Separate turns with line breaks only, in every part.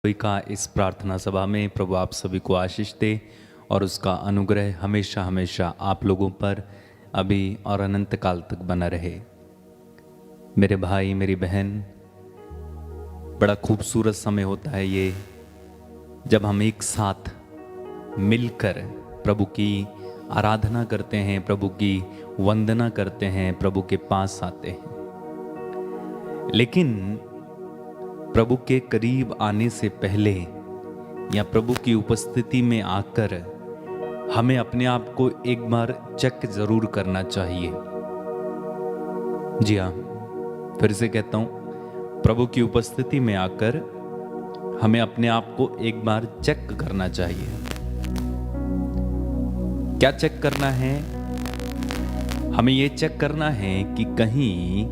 कोई का इस प्रार्थना सभा में प्रभु आप सभी को आशीष दे और उसका अनुग्रह हमेशा हमेशा आप लोगों पर अभी और अनंत काल तक बना रहे। मेरे भाई मेरी बहन, बड़ा खूबसूरत समय होता है ये जब हम एक साथ मिलकर प्रभु की आराधना करते हैं, प्रभु की वंदना करते हैं, प्रभु के पास आते हैं। लेकिन प्रभु के करीब आने से पहले या प्रभु की उपस्थिति में आकर हमें अपने आप को एक बार चेक जरूर करना चाहिए। जी हाँ, फिर से कहता हूं, प्रभु की उपस्थिति में आकर हमें अपने आप को एक बार चेक करना चाहिए। क्या चेक करना है? हमें यह चेक करना है कि कहीं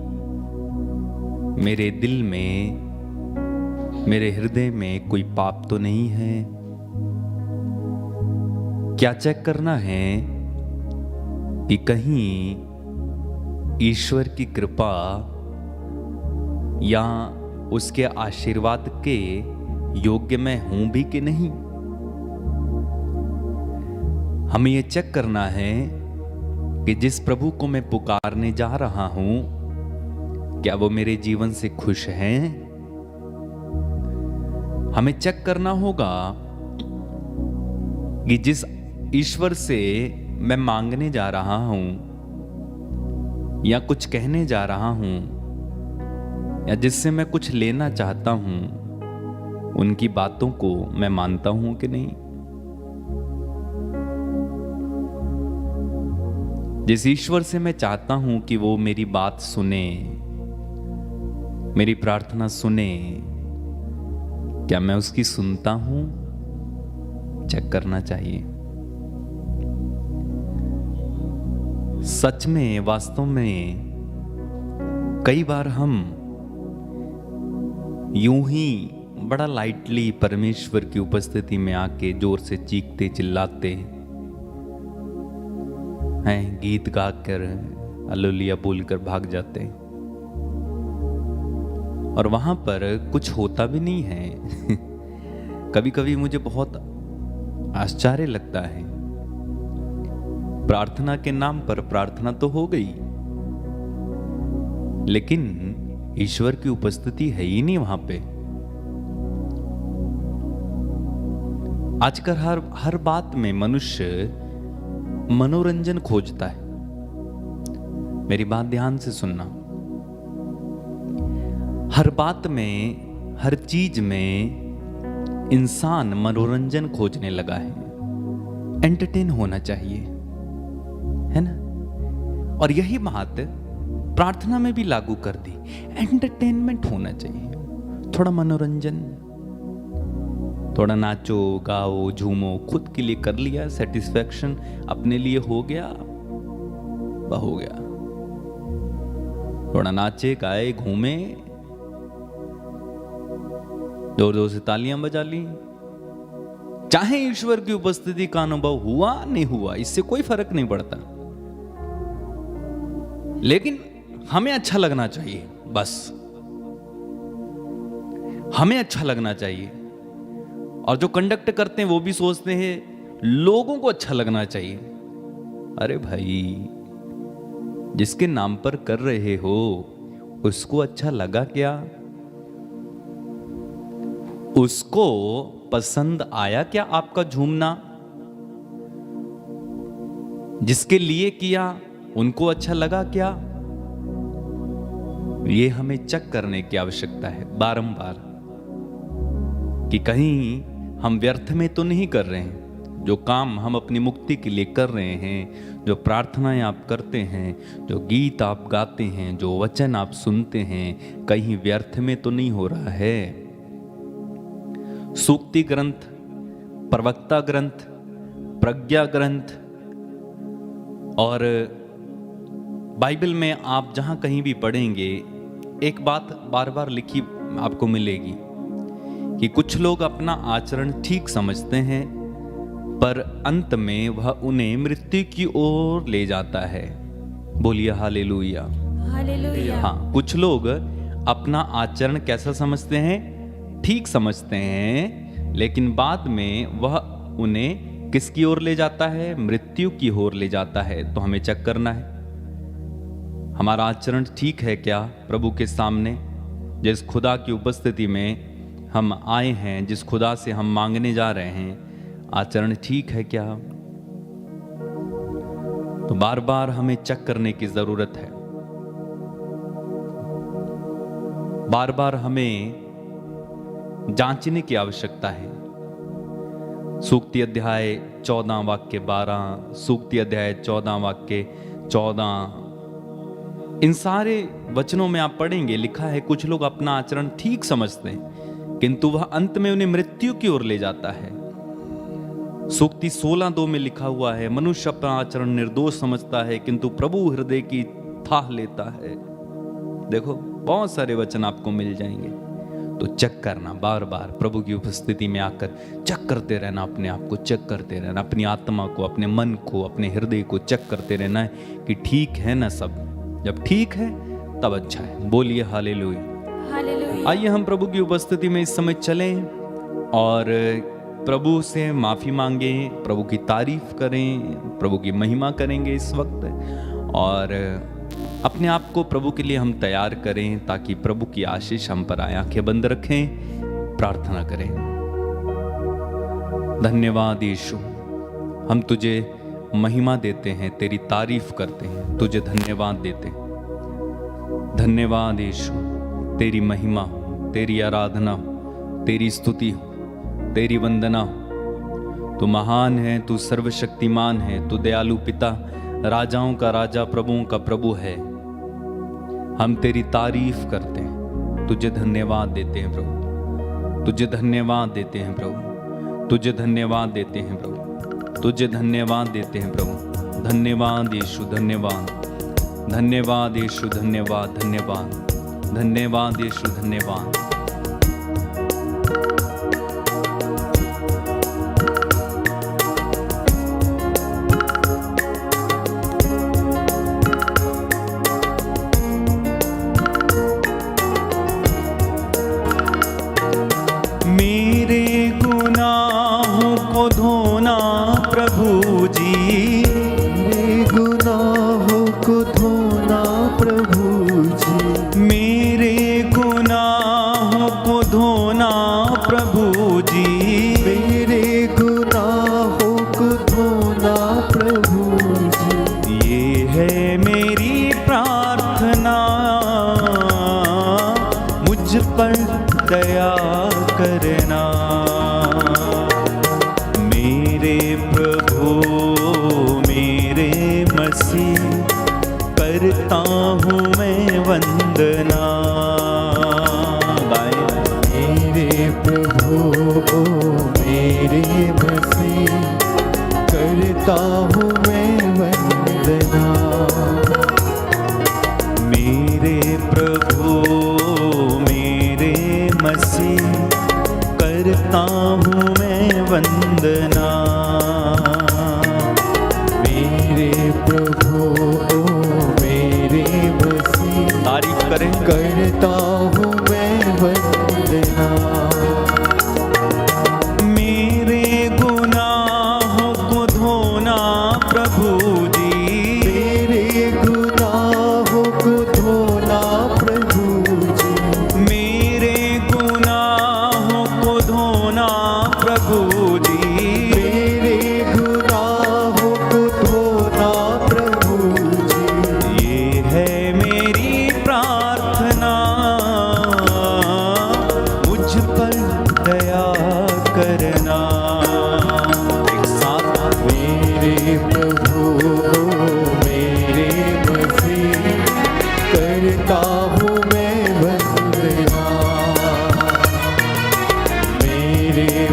मेरे दिल में, मेरे हृदय में कोई पाप तो नहीं है। क्या चेक करना है कि कहीं ईश्वर की कृपा या उसके आशीर्वाद के योग्य मैं हूं भी कि नहीं। हमें यह चेक करना है कि जिस प्रभु को मैं पुकारने जा रहा हूं, क्या वो मेरे जीवन से खुश हैं। हमें चेक करना होगा कि जिस ईश्वर से मैं मांगने जा रहा हूं या कुछ कहने जा रहा हूं या जिससे मैं कुछ लेना चाहता हूं, उनकी बातों को मैं मानता हूं कि नहीं। जिस ईश्वर से मैं चाहता हूं कि वो मेरी बात सुने, मेरी प्रार्थना सुने, क्या मैं उसकी सुनता हूं? चेक करना चाहिए। सच में, वास्तव में कई बार हम यूं ही बड़ा लाइटली परमेश्वर की उपस्थिति में आके जोर से चीखते चिल्लाते हैं, गीत गाकर हालेलुया बोलकर भाग जाते हैं और वहां पर कुछ होता भी नहीं है। कभी कभी मुझे बहुत आश्चर्य लगता है, प्रार्थना के नाम पर प्रार्थना तो हो गई, लेकिन ईश्वर की उपस्थिति है ही नहीं वहां पे। आजकल हर बात में मनुष्य मनोरंजन खोजता है। मेरी बात ध्यान से सुनना। हर बात में, हर चीज में इंसान मनोरंजन खोजने लगा है। एंटरटेन होना चाहिए, है ना? और यही बात प्रार्थना में भी लागू कर दी। एंटरटेनमेंट होना चाहिए, थोड़ा मनोरंजन, थोड़ा नाचो गाओ झूमो, खुद के लिए कर लिया, सेटिस्फैक्शन अपने लिए हो गया, हो गया। थोड़ा नाचे गाए घूमे, जोर जोर से तालियां बजा ली, चाहे ईश्वर की उपस्थिति का अनुभव हुआ नहीं हुआ, इससे कोई फर्क नहीं पड़ता, लेकिन हमें अच्छा लगना चाहिए। बस हमें अच्छा लगना चाहिए। और जो कंडक्ट करते हैं वो भी सोचते हैं लोगों को अच्छा लगना चाहिए। अरे भाई, जिसके नाम पर कर रहे हो उसको अच्छा लगा क्या? उसको पसंद आया क्या आपका झूमना? जिसके लिए किया उनको अच्छा लगा क्या? ये हमें चेक करने की आवश्यकता है बारंबार कि कहीं हम व्यर्थ में तो नहीं कर रहे हैं। जो काम हम अपनी मुक्ति के लिए कर रहे हैं, जो प्रार्थनाएं आप करते हैं, जो गीत आप गाते हैं, जो वचन आप सुनते हैं, कहीं व्यर्थ में तो नहीं हो रहा है। सूक्ति ग्रंथ, प्रवक्ता ग्रंथ, प्रज्ञा ग्रंथ और बाइबल में आप जहां कहीं भी पढ़ेंगे, एक बात बार बार लिखी आपको मिलेगी कि कुछ लोग अपना आचरण ठीक समझते हैं, पर अंत में वह उन्हें मृत्यु की ओर ले जाता है। बोलिए हालेलुया।
हालेलुया।
हाँ, कुछ लोग अपना आचरण कैसा समझते हैं? ठीक समझते हैं, लेकिन बाद में वह उन्हें किसकी ओर ले जाता है? मृत्यु की ओर ले जाता है। तो हमें चेक करना है हमारा आचरण ठीक है क्या प्रभु के सामने। जिस खुदा की उपस्थिति में हम आए हैं, जिस खुदा से हम मांगने जा रहे हैं, आचरण ठीक है क्या? तो बार बार हमें चेक करने की जरूरत है। बार बार हमें जांचने की आवश्यकता है। सूक्ति अध्याय 14 वाक्य 12, सूक्ति अध्याय 14 वाक्य 14, इन सारे वचनों में आप पढ़ेंगे, लिखा है कुछ लोग अपना आचरण ठीक समझते हैं, किंतु वह अंत में उन्हें मृत्यु की ओर ले जाता है। सूक्ति 16:2 में लिखा हुआ है, मनुष्य अपना आचरण निर्दोष समझता है, किंतु प्रभु हृदय की थाह लेता है। देखो बहुत सारे वचन आपको मिल जाएंगे। तो चेक करना, बार बार प्रभु की उपस्थिति में आकर चेक करते रहना, अपने आप को चेक करते रहना, अपनी आत्मा को, अपने मन को, अपने हृदय को चेक करते रहना है कि ठीक है ना सब। जब ठीक है तब अच्छा है। बोलिए हालेलुया, हालेलुया। आइए हम प्रभु की उपस्थिति में इस समय चलें और प्रभु से माफी मांगे, प्रभु की तारीफ करें, प्रभु की महिमा करेंगे इस वक्त, और अपने आप को प्रभु के लिए हम तैयार करें ताकि प्रभु की आशीष हम पर आए। आंखें बंद रखें, प्रार्थना करें। धन्यवाद यीशु, हम तुझे महिमा देते हैं, तेरी तारीफ करते हैं, तुझे धन्यवाद देते हैं। धन्यवाद यीशु, तेरी महिमा हो, तेरी आराधना हो, तेरी स्तुति हो, तेरी वंदना हो। तू महान है, तू सर्वशक्तिमान है, तू दयालु पिता, राजाओं का राजा, प्रभुओं का प्रभु है। हम तेरी तारीफ करते हैं, तुझे धन्यवाद देते हैं प्रभु, तुझे धन्यवाद देते हैं प्रभु, तुझे धन्यवाद देते हैं प्रभु, तुझे धन्यवाद देते हैं प्रभु। धन्यवाद यीशु, धन्यवाद, धन्यवाद यीशु, धन्यवाद, धन्यवाद, धन्यवाद यीशु, धन्यवाद।
मेरे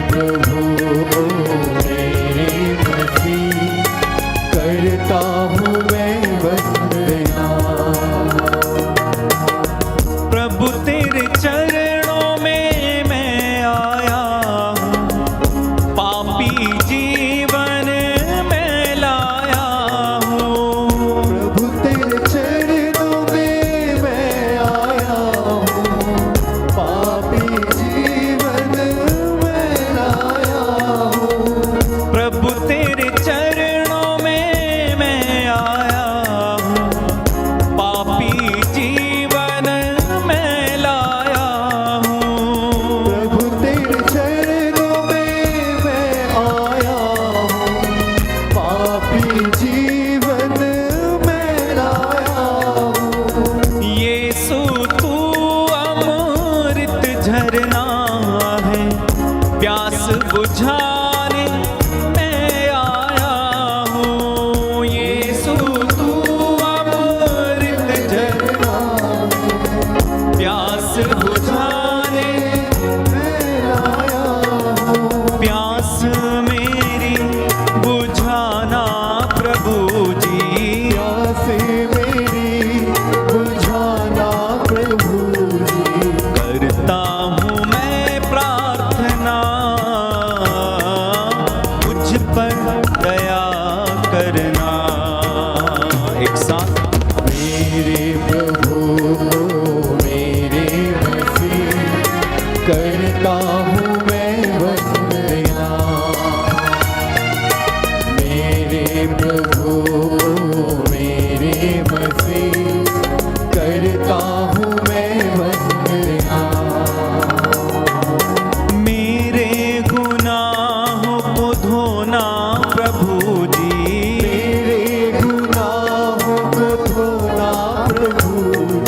प्रभु
बुझाने मैं आया हूँ। यीशु तू अमृत झरना, प्यास बुझाने मैं आया हूँ। प्यास मेरी बुझाना प्रभु जी,
प्यास मेरी बुझाना प्रभु जी।
करता हूँ मैं प्रार्थना, मुझ पर दया करना। एक साथ,
मेरे प्रभु मेरे मसीह, करता हूँ मैं वंदना। मेरे प्रभु मेरे मसीह, करता हूँ मैं वंदना।
मेरे गुनाहों को धोना प्रभु जी,
मेरे गुनाहों को धोना प्रभु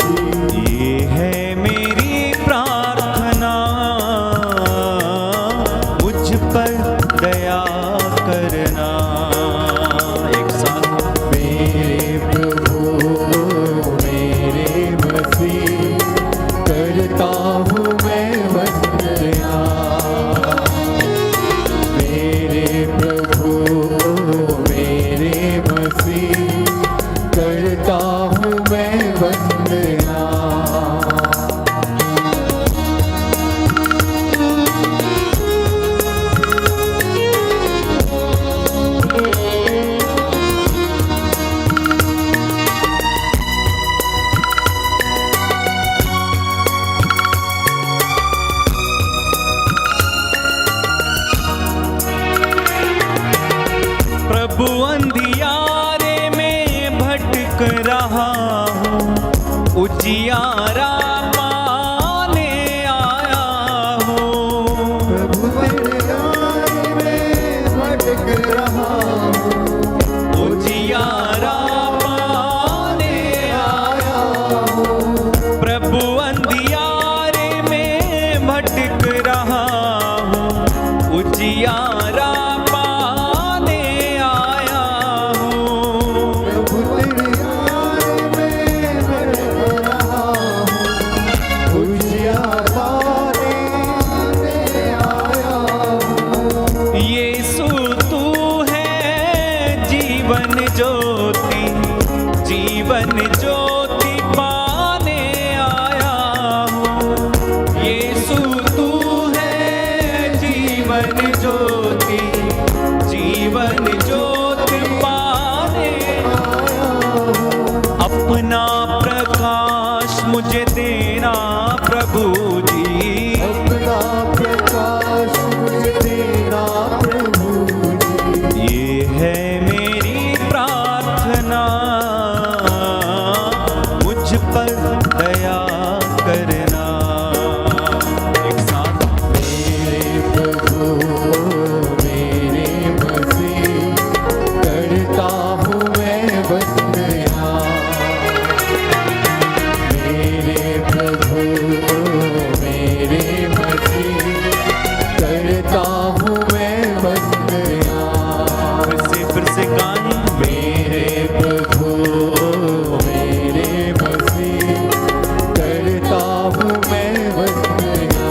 जी।
ये है मेरी प्रार्थना, मुझ पर दया करना। एक साथ,
मेरे प्रभु मेरे मसीह, करता हूँ मैं वंदना। मेरे प्रभु मेरे मसीह, करता हूँ मैं वंदना।
प्रभु अंधियारे में भटक रहा हूँ, उजियारा पाने आया हूँ।
प्रभु तेरे आने में भटक रहा हूँ,
उजियारा पाने आया हूँ। प्रभु अंधियारे में भटक रहा हूँ, उजियारा पाने आया हूँ।
प्रभु तेरे आने में भटक रहा हूँ, उजियारा पाने आया हूँ।
यीशु तू है जीवन ज्योति, जीवन ज्योति पाने आया हूँ। यीशु तू है जीवन ज्योति, जीवन ज्योति पाने आया हूँ। अपना प्रकाश मुझे देना प्रभु जी,
अपना प्रकाश मुझे देना प्रभु जी।
ये है मेरी प्रार्थना, मुझ पर दया करना। एक साथ,
मेरे प्रभु मेरे मसीह, करता हूँ मैं वंदना। मेरे प्रभु मेरे मसीह, करता हूँ मैं वंदना।
फिर से गाएं।
मेरे प्रभु मेरे मसीह, करता हूँ मैं वंदना।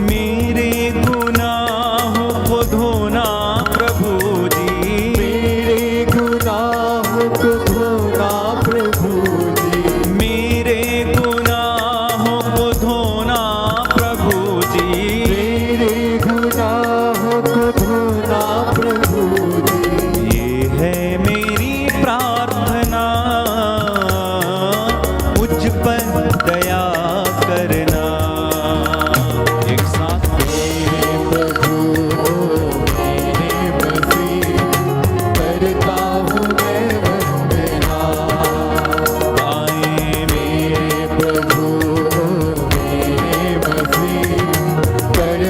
मेरे गुनाहों को धोना प्रभु जी,
मेरे गुनाहों को धोना प्रभु जी।
मेरे गुनाहों को धोना प्रभु जी।
मेरे गुनाहों को धोना प्रभु जी।
ये है मेरी प्रार्थना, मुझ पर दया करना। एक साथ,
मेरे प्रभु मेरे मसीह, करता हूँ मैं वंदना।
आए
मेरे प्रभु मेरे मसीह, करता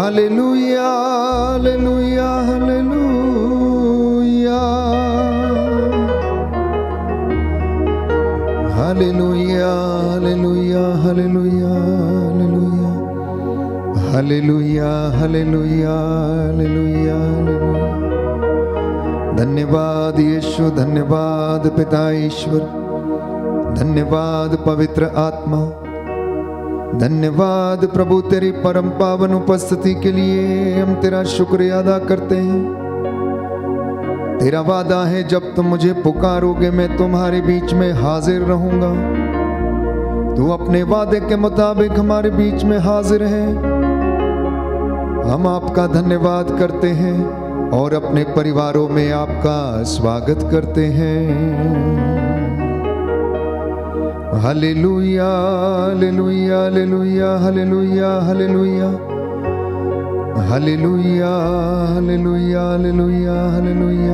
hallelujah hallelujah hallelujah hallelujah hallelujah hallelujah hallelujah hallelujah hallelujah hallelujah. धन्यवाद यीशु, धन्यवाद पिता ईश्वर, धन्यवाद पवित्र आत्मा, धन्यवाद प्रभु तेरी परम पावन उपस्थिति के लिए हम तेरा शुक्रिया अदा करते हैं। तेरा वादा है जब तुम मुझे पुकारोगे मैं तुम्हारे बीच में हाजिर रहूंगा। तू अपने वादे के मुताबिक हमारे बीच में हाजिर है। हम आपका धन्यवाद करते हैं और अपने परिवारों में आपका स्वागत करते हैं। Hallelujah hallelujah hallelujah hallelujah hallelujah hallelujah hallelujah hallelujah hallelujah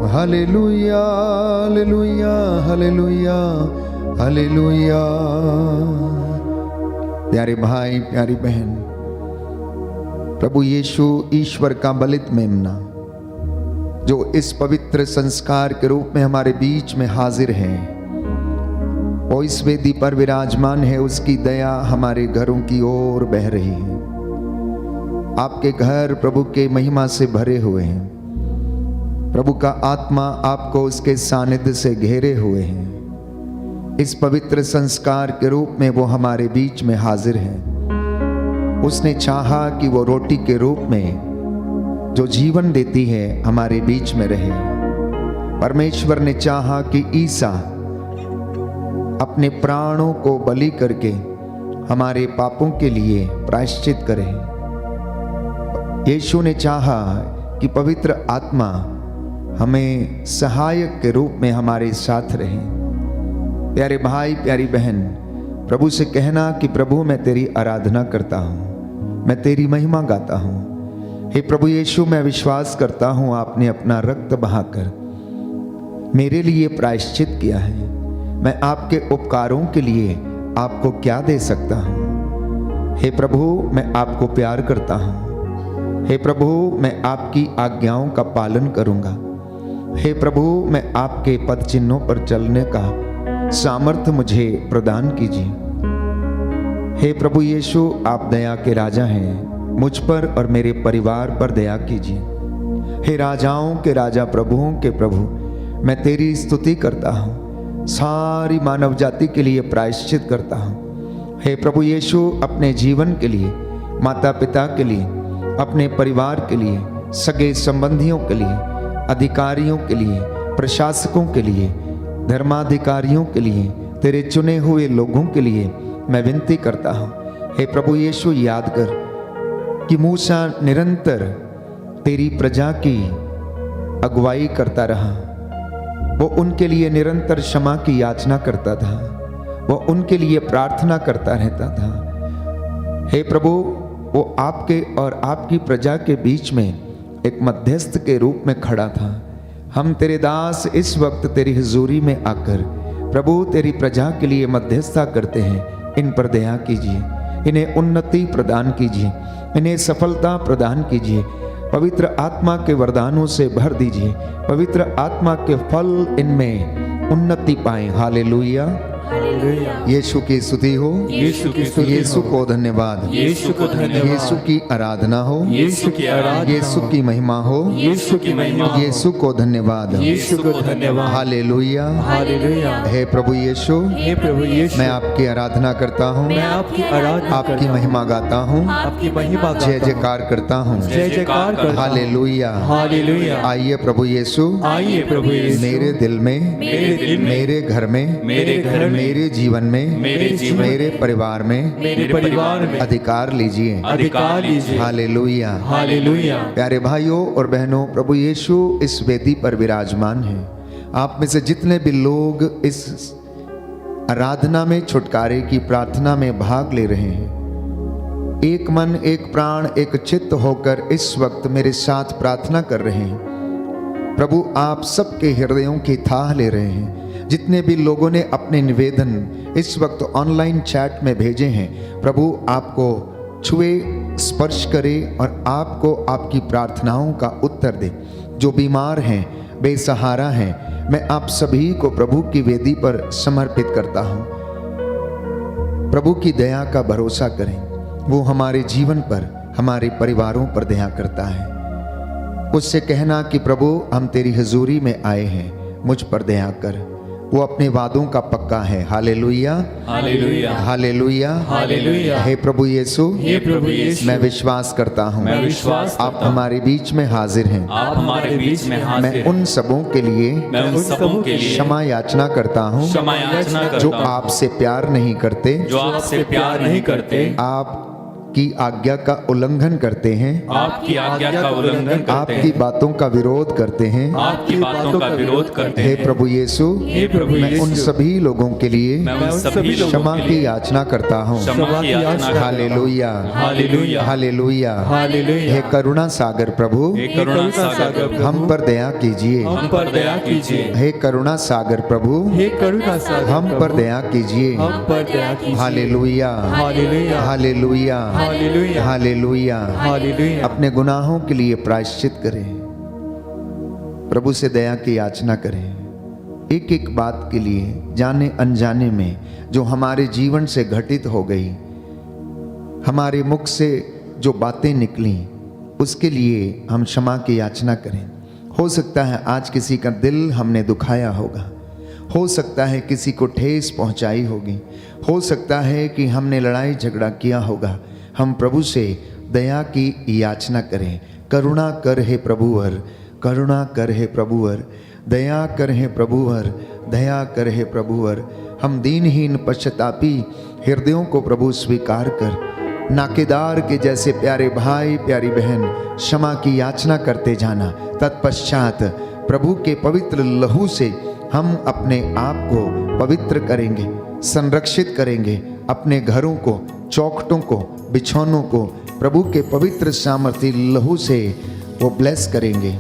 hallelujah hallelujah hallelujah hallelujah. प्यारे भाई प्यारी बहन, प्रभु यीशु ईश्वर का बलित मेमना जो इस पवित्र संस्कार के रूप में हमारे बीच में हाजिर है, वो इस वेदी पर विराजमान है। उसकी दया हमारे घरों की ओर बह रही है। आपके घर प्रभु के महिमा से भरे हुए हैं। प्रभु का आत्मा आपको उसके सानिध्य से घेरे हुए हैं। इस पवित्र संस्कार के रूप में वो हमारे बीच में हाजिर है। उसने चाहा कि वो रोटी के रूप में जो जीवन देती है हमारे बीच में रहे। परमेश्वर ने चाहा कि ईसा अपने प्राणों को बलि करके हमारे पापों के लिए प्रायश्चित करे। यीशु ने चाहा कि पवित्र आत्मा हमें सहायक के रूप में हमारे साथ रहे। प्यारे भाई प्यारी बहन, प्रभु से कहना कि प्रभु मैं तेरी आराधना करता हूँ, मैं तेरी महिमा गाता हूँ। हे प्रभु यीशु, मैं विश्वास करता हूँ आपने अपना रक्त बहाकर मेरे लिए प्रायश्चित किया है। मैं आपके उपकारों के लिए आपको क्या दे सकता हूँ। हे प्रभु, मैं आपको प्यार करता हूँ। हे प्रभु, मैं आपकी आज्ञाओं का पालन करूँगा। हे प्रभु, मैं आपके पद चिन्हों पर चलने का सामर्थ्य मुझे प्रदान कीजिए। हे प्रभु यीशु, आप दया के राजा हैं। मुझ पर और मेरे परिवार पर दया कीजिए। हे राजाओं के राजा, प्रभुओं के प्रभु, मैं तेरी स्तुति करता हूँ। सारी मानव जाति के लिए प्रायश्चित करता हूँ। हे प्रभु यीशु, अपने जीवन के लिए, माता पिता के लिए, अपने परिवार के लिए, सगे संबंधियों के लिए, अधिकारियों के लिए, प्रशासकों के लिए, धर्माधिकारियों के लिए, तेरे चुने हुए लोगों के लिए मैं विनती करता हूँ। हे प्रभु यीशु, याद कर कि मूसा निरंतर तेरी प्रजा की अगुवाई करता रहा। वो उनके लिए निरंतर क्षमा की याचना करता था। वो उनके लिए प्रार्थना करता रहता था। हे प्रभु, वो आपके और आपकी प्रजा के बीच में एक मध्यस्थ के रूप में खड़ा था। हम तेरे दास इस वक्त तेरी हुजूरी में आकर प्रभु तेरी प्रजा के लिए मध्यस्थता करते हैं। इन पर दया कीजिए, इन्हें उन्नति प्रदान कीजिए, इन्हें सफलता प्रदान कीजिए। पवित्र आत्मा के वरदानों से भर दीजिए। पवित्र आत्मा के फल इनमें उन्नति पाएं। हालेलुया। यीशु की स्तुति हो, यीशु को धन्यवाद,
यीशु को धन्यवाद,
यीशु की आराधना हो,
यीशु की आराधना,
यीशु की महिमा हो,
यीशु की महिमा,
यीशु को धन्यवाद,
यीशु को धन्यवाद।
Hallelujah
hallelujah.
हे प्रभु यीशु,
हे प्रभु यीशु,
मैं आपकी आराधना करता हूँ,
मैं आपकी आराधना
आपकी
करता हूँ,
महिमा गाता हूँ,
आपकी महिमा गाता
जय
हूँ,
जयकार करता हूँ।
जय जयकार करता हूँ।
हालेलुया।
हालेलुया।
आइए प्रभु यीशु,
आइए प्रभु यीशु,
मेरे दिल में,
मेरे दिल में,
मेरे घर में,
मेरे घर में,
मेरे जीवन में,
मेरे जीवन,
मेरे परिवार में,
मेरे परिवार में
अधिकार लीजिए।
अधिकार लीजिए।
हालेलुया।
हालेलुया।
प्यारे भाइयों और बहनों, प्रभु यीशु इस वेदी पर विराजमान है। आप में से जितने भी लोग इस आराधना में छुटकारे की प्रार्थना में भाग ले रहे हैं, एक मन, एक प्राण, एक चित्त होकर इस वक्त मेरे साथ प्रार्थना कर रहे हैं। प्रभु आप सबके हृदयों की थाह ले रहे हैं। जितने भी लोगों ने अपने निवेदन इस वक्त ऑनलाइन चैट में भेजे हैं, प्रभु आपको छुए स्पर्श करे और आपको आपकी प्रार्थनाओं का उत्तर दे। जो बीमार हैं, बेसहारा हैं, मैं आप सभी को प्रभु की वेदी पर समर्पित करता हूँ। प्रभु की दया का भरोसा करें, वो हमारे जीवन पर, हमारे परिवारों पर दया करता है। उससे कहना कि प्रभु हम तेरी हजूरी में आए हैं, मुझ पर दया कर। वो अपने वादों का पक्का है। Hallelujah,
hallelujah,
hallelujah,
hallelujah.
हे प्रभु यीशु,
हे प्रभु यीशु,
मैं विश्वास करता हूँ
मैं विश्वास करता
आप
हूँ,
हमारे बीच में हाजिर हैं।
आप हमारे बीच में हाजिर
मैं
हैं।
उन सबों के लिए
मैं उन सबों के लिए
क्षमा याचना करता हूँ
क्षमा याचना
जो
करता हूँ,
आपसे प्यार नहीं करते,
जो आपसे प्यार नहीं करते,
आपकी आज्ञा का उल्लंघन करते हैं,
आपकी आज्ञा का उल्लंघन करते
आपकी
हैं,
बातों का विरोध करते हैं।
आपकी बातों का विरोध करते
हे
हैं।
प्रभु यीशु,
हे प्रभु
मैं उन
यीशु,
सभी लोगों के लिए
मैं उन सभी लोगों
क्षमा
के
की
लिए
याचना करता हूँ।
क्षमा की याचना करता हूँ।
Hallelujah,
hallelujah,
hallelujah,
hallelujah.
हे करुणा सागर प्रभु,
हे करुणा सागर प्रभु,
हम पर दया कीजिए।
हम पर दया कीजिए।
हे करुणा सागर प्रभु,
हे करुणा सागर
हम पर
प्रभु,
दया कीजिए।
हम पर दया कीजिए।
Hallelujah,
hallelujah,
hallelujah,
hallelujah,
hallelujah.
Hallelujah.
अपने गुनाहों के लिए प्रायश्चित करें, प्रभु से दया की याचना करें। एक एक बात के लिए, जाने अनजाने में जो हमारे जीवन से घटित हो गई, हमारे मुख से जो बातें निकली, उसके लिए हम क्षमा की याचना करें। हो सकता है आज किसी का दिल हमने दुखाया होगा, हो सकता है किसी को ठेस पहुंचाई होगी, हो सकता है कि हमने लड़ाई झगड़ा किया होगा। हम प्रभु से दया की याचना करें। करुणा कर हे प्रभुवर, करुणा कर हे प्रभुवर, दया कर हे प्रभुवर, दया कर हे प्रभुवर। हम दीनहीन पश्चातापी हृदयों को प्रभु स्वीकार कर, नाकेदार के जैसे प्यारे भाई प्यारी बहन क्षमा की याचना करते जाना। तत्पश्चात प्रभु के पवित्र लहू से हम अपने आप को पवित्र करेंगे, संरक्षित करेंगे। अपने घरों को, चौखटों को, बिछौनों को प्रभु के पवित्र सामर्थी लहू से वो ब्लेस करेंगे।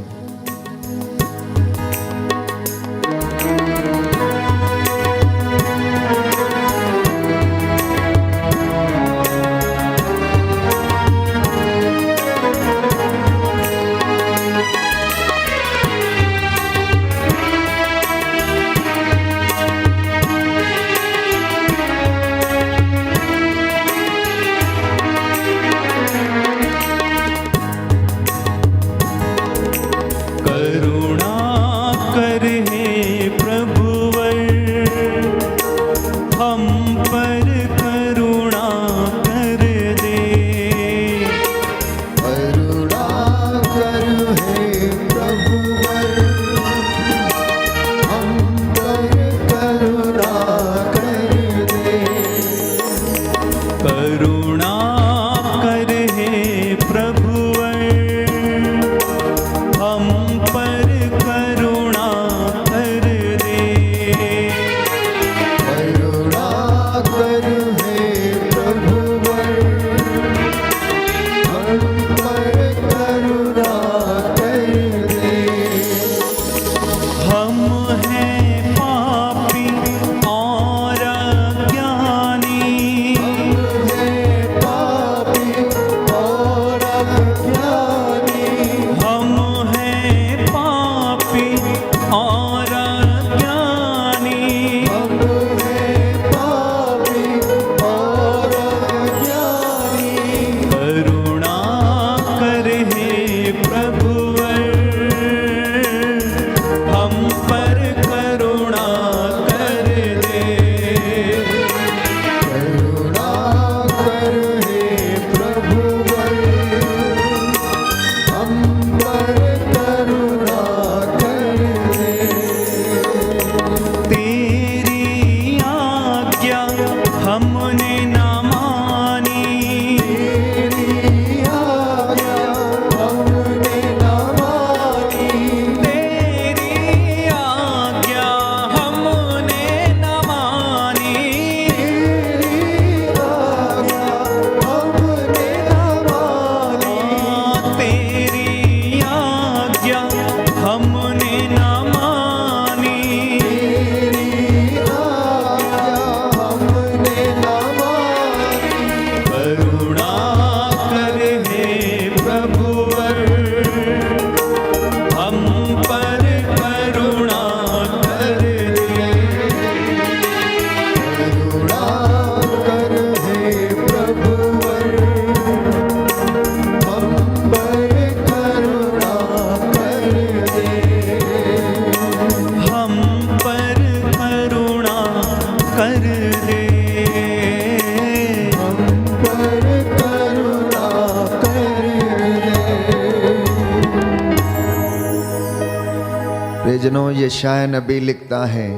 यशाया नबी लिखता है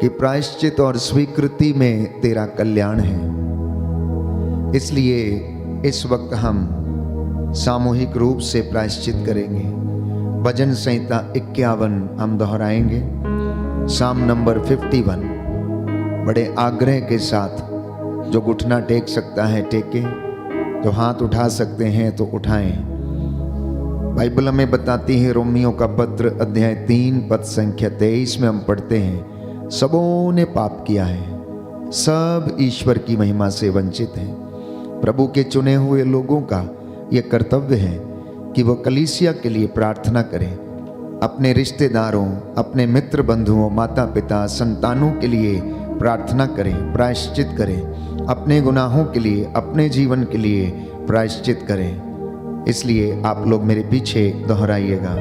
कि प्रायश्चित और स्वीकृति में तेरा कल्याण है। इसलिए इस वक्त हम सामूहिक रूप से प्रायश्चित करेंगे। भजन संहिता 51 हम दोहराएंगे, साम नंबर 51। बड़े आग्रह के साथ जो घुटना टेक सकता है टेके, जो हाथ उठा सकते हैं तो उठाएं। बाइबल हमें बताती है, रोमियों का पत्र अध्याय 3 पद संख्या 23 में हम पढ़ते हैं, सबों ने पाप किया है, सब ईश्वर की महिमा से वंचित हैं। प्रभु के चुने हुए लोगों का यह कर्तव्य है कि वह कलीसिया के लिए प्रार्थना करें, अपने रिश्तेदारों, अपने मित्र बंधुओं, माता पिता, संतानों के लिए प्रार्थना करें, प्रायश्चित करें, अपने गुनाहों के लिए, अपने जीवन के लिए प्रायश्चित करें। इसलिए आप लोग मेरे पीछे दोहराइएगा।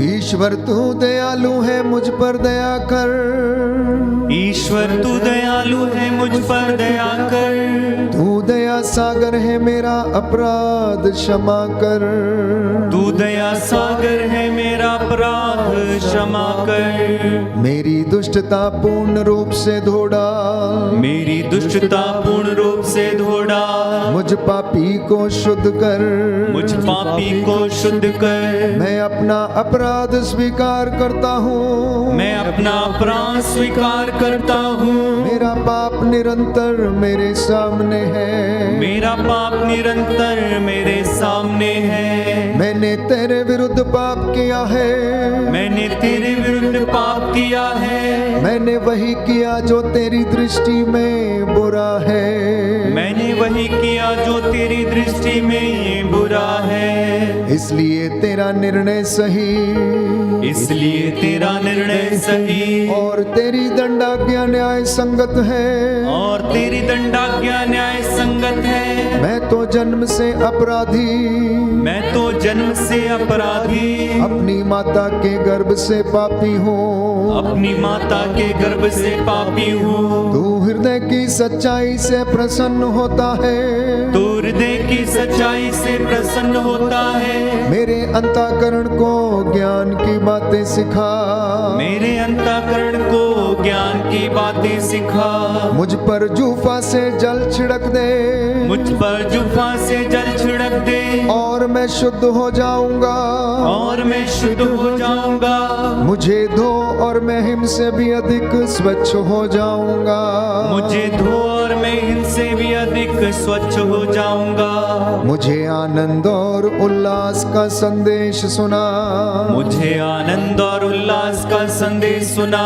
ईश्वर तू दयालु है, मुझ पर दया कर।
ईश्वर तू दयालु है, मुझ पर दया कर।
तू दया सागर है, मेरा अपराध क्षमा कर।
तू दया सागर है, मेरा अपराध क्षमा कर।
मेरी दुष्टता पूर्ण रूप से धो डाल।
मेरी दुष्टता पूर्ण रूप से धो डाल।
मुझ पापी को शुद्ध कर।
मुझ पापी को शुद्ध कर।
मैं अपना अपराध स्वीकार करता हूँ।
मैं अपना अपराध स्वीकार करता हूँ।
मेरा पाप निरंतर मेरे सामने है।
मेरा पाप निरंतर मेरे सामने है।
मैंने तेरे विरुद्ध पाप किया है।
मैंने तेरे विरुद्ध पाप किया है।
मैंने वही किया जो तेरी दृष्टि में बुरा है।
मैंने वही किया जो तेरी दृष्टि में ये बुरा है।
इसलिए तेरा निर्णय सही।
इसलिए तेरा निर्णय सही।
और तेरी दंडाज्ञा न्याय संगत है।
और तेरी दंडाज्ञा न्याय संगत है।
मैं तो जन्म से अपराधी।
मैं तो जन्म से अपराधी।
अपनी माता के गर्भ से पापी हूँ।
अपनी माता के गर्भ से पापी हूँ।
तू हृदय की सच्चाई से प्रसन्न होता है।
तू हृदय की सच्चाई से प्रसन्न होता है।
मेरे अंतःकरण को ज्ञान की बातें सिखा।
मेरे अंतःकरण को ज्ञान की बातें सिखा।
मुझ पर जूफा से जल छिड़क दे।
मुझ पर जूफा से जल छिड़क दे।
और मैं शुद्ध हो जाऊंगा।
और मैं शुद्ध हो जाऊंगा।
मुझे धो और मैं हिम से भी अधिक स्वच्छ हो जाऊंगा।
मुझे धो और मैं इनसे भी अधिक स्वच्छ हो जाऊंगा।
मुझे आनंद और उल्लास का संदेश सुना।
मुझे आनंद और उल्लास का संदेश सुना।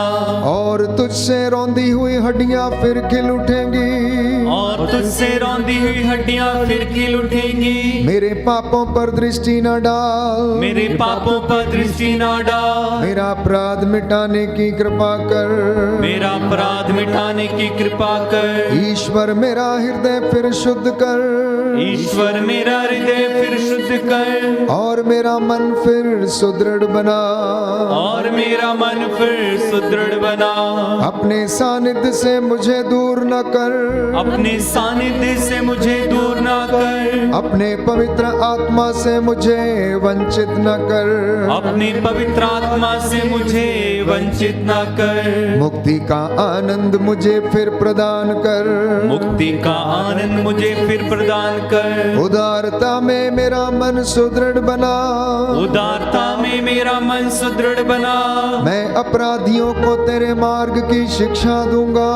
और तुझसे रौंदी हुई हड्डियां फिर खिल उठेंगी।
और तुझसे रौंदी हुई हड्डियां फिर खिल उठेंगी।
मेरे पापों पर दृष्टि न डाल।
मेरे पापों पर दृष्टि न डाल।
मेरा अपराध मिटाने की कृपा कर।
मेरा अपराध मिटाने की कृपा कर।
ईश्वर मेरा हृदय फिर शुद्ध कर।
ईश्वर मेरा हृदय फिर शुद्ध कर।
और मेरा मन फिर सुदृढ़ बना।
और मेरा मन फिर सुदृढ़ बना।
अपने सानिध्य से मुझे दूर न कर।
अपने सानिध्य से मुझे दूर न कर।
अपने पवित्र आत्मा से मुझे वंचित न कर।
अपने पवित्र आत्मा से मुझे वंचित न कर।
मुक्ति का आनंद मुझे फिर प्रदान कर।
मुक्ति का आनंद मुझे फिर प्रदान कर।
उदारता में मेरा मन सुदृढ़ बना।
उदारता में मेरा मन सुदृढ़ बना।
मैं अपराधियों को तेरे मार्ग की शिक्षा दूंगा।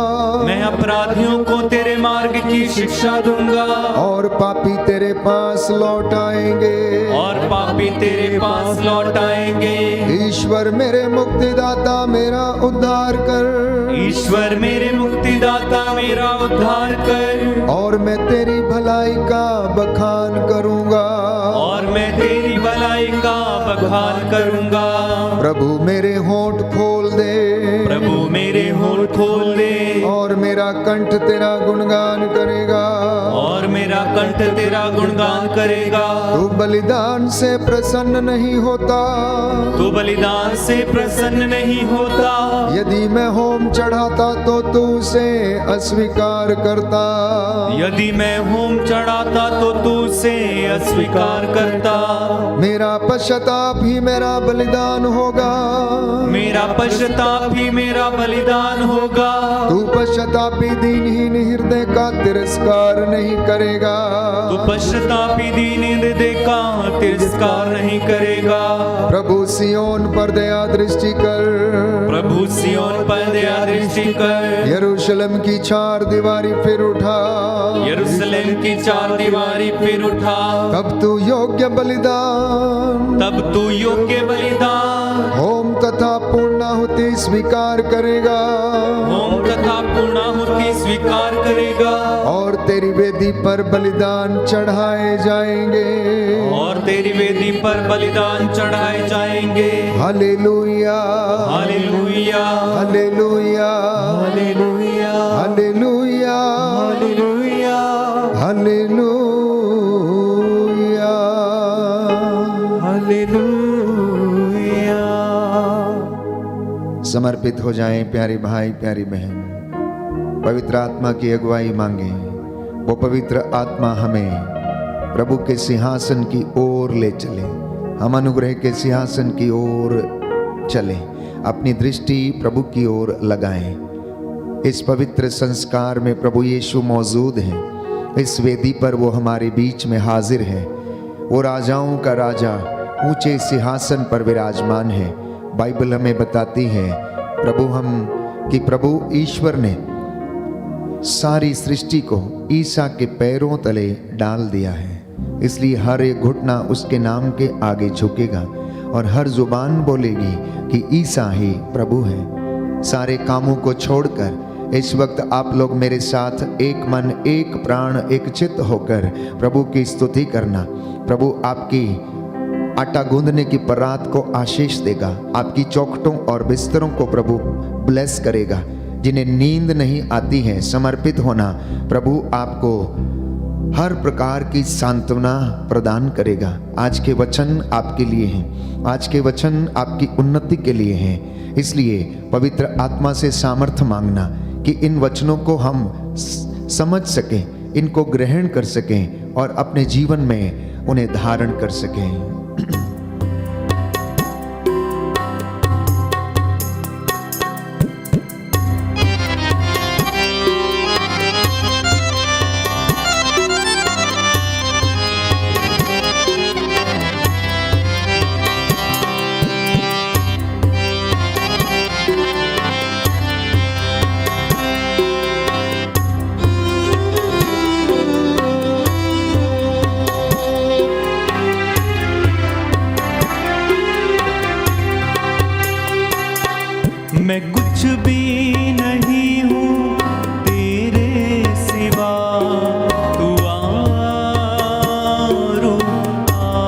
मैं अपराधियों को तेरे मार्ग की शिक्षा दूंगा।
और पापी तेरे पास लौट आएंगे।
और पापी तेरे पास लौट आएंगे।
ईश्वर मेरे मुक्तिदाता मेरा उद्धार कर।
ईश्वर मेरे मुक्तिदाता मेरा उद्धार कर।
और मैं तेरी भलाई का बखान करूंगा।
और मैं तेरी भलाई का बखान करूंगा।
प्रभु मेरे होंठ खोल दे।
प्रभु मेरे होंठ खोल दे।
और मेरा कंठ तेरा गुणगान करेगा।
और मेरा कंठ तेरा गुणगान करेगा।
तू बलिदान से प्रसन्न नहीं होता।
तू बलिदान से प्रसन्न नहीं होता।
यदि मैं होम चढ़ाता तो तू उसे अस्वीकार करता।
यदि मैं होम चढ़ाता तो तू उसे अस्वीकार करता।
मेरा पश्चाताप ही मेरा बलिदान होगा।
मेरा पश्चाताप ही मेरा बलिदान होगा।
तू पश्चातापी दीनहीन हृदय का तिरस्कार नहीं करेगा।
तू पश्चातापी दीन हृदय का तिरस्कार नहीं करेगा।
प्रभु सियोन पर दया दृष्टि कर।
प्रभु सियोन पर दया दृष्टि कर।
यरूशलेम की चार दीवारी फिर उठा।
यरूशलेम की चार दीवारी फिर उठा।
तब तू योग्य बलिदान,
तब तू योग्य बलिदान,
होम तथा पूर्णाहुति स्वीकार करेगा।
होम तथा पूर्णाहुति स्वीकार करेगा।
और तेरी वेदी पर बलिदान चढ़ाए जाएंगे।
और तेरी वेदी पर बलिदान चढ़ाए जाएंगे।
Hallelujah,
hallelujah,
hallelujah,
hallelujah,
hallelujah,
hallelujah,
hallelujah.
Hallelujah.
समर्पित हो जाएं प्यारे भाई प्यारी बहन, पवित्र आत्मा की अगुवाई मांगे। वो पवित्र आत्मा हमें प्रभु के सिंहासन की ओर ले चले। हम अनुग्रह के सिंहासन की ओर चले, अपनी दृष्टि प्रभु की ओर लगाएं। इस पवित्र संस्कार में प्रभु यीशु मौजूद हैं। इस वेदी पर वो हमारे बीच में हाजिर है। वो राजाओं का राजा ऊंचे सिंहासन पर विराजमान है। बाइबल हमें बताती है प्रभु ईश्वर ने सारी सृष्टि को ईसा के पैरों तले डाल दिया है। इसलिए हर एक घुटना उसके नाम के आगे झुकेगा और हर जुबान बोलेगी कि ईसा ही प्रभु है। सारे कामों को छोड़कर इस वक्त आप लोग मेरे साथ एक मन, एक प्राण, एक चित्त होकर प्रभु की स्तुति करना। प्रभु आपकी आटा गूंदने की परात को आशीष देगा। आपकी चौखटों और बिस्तरों को प्रभु ब्लेस करेगा। जिन्हें नींद नहीं आती है, समर्पित होना, प्रभु आपको हर प्रकार की सांत्वना प्रदान करेगा। आज के वचन आपके लिए हैं। आज के वचन आपकी उन्नति के लिए हैं। इसलिए पवित्र आत्मा से सामर्थ्य मांगना कि इन वचनों को हम समझ सकें, इनको ग्रहण कर सकें और अपने जीवन में उन्हें धारण कर सकें।
मैं कुछ भी नहीं हूँ तेरे सिवा, तू आरू आ।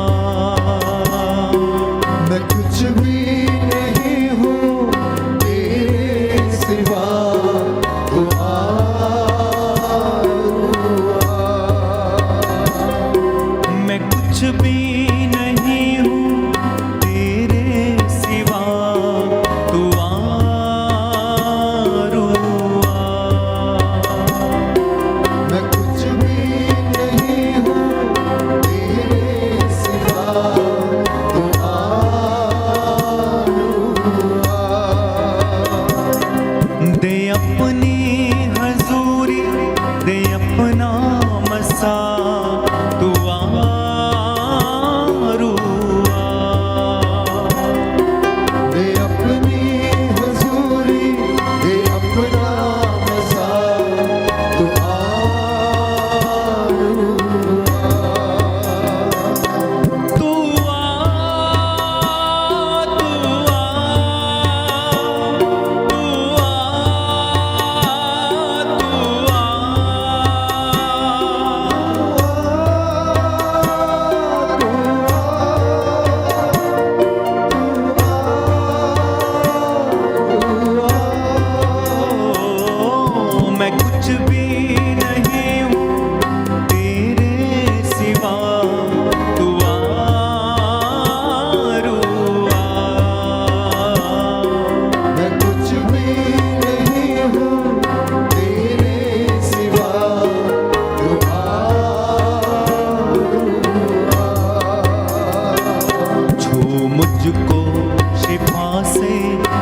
मैं कुछ भी नहीं हूँ तेरे सिवा, तू
मैं कुछ भी नहीं हूँ तेरे सिवा, तू आरू आ।
से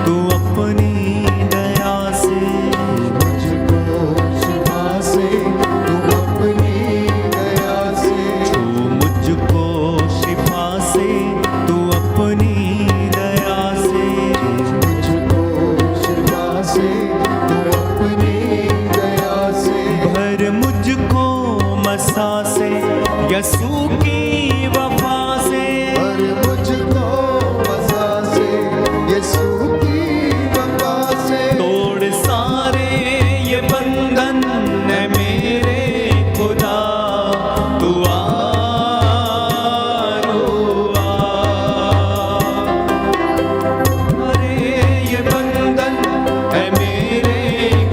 तू अपनी दया से,
मुझको शिफा से तू अपनी दया से,
छू मुझको शिफा से तू अपनी दया से,
मुझको शिफा से तू अपनी दया से,
भर मुझको मसा से यसू की वफा से,
और मुझको मज़ा से यीशु की वफा से,
तोड़ सारे ये बंधन है मेरे खुदा, तू आ रुआ। अरे ये बंधन है मेरे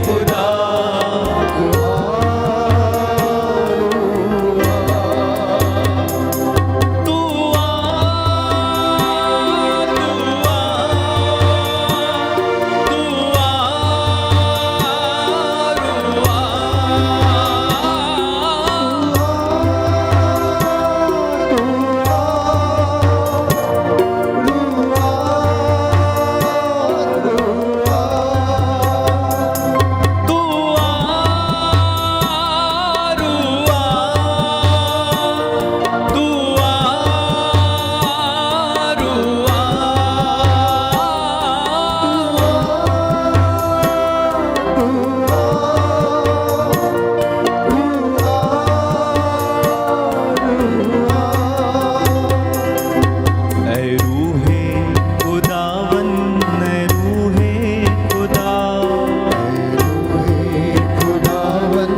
खुदा,
तू आ
तू आ, तू आ, तू आ तू रूहे खुदावन रूहे खुदा,
खुदावन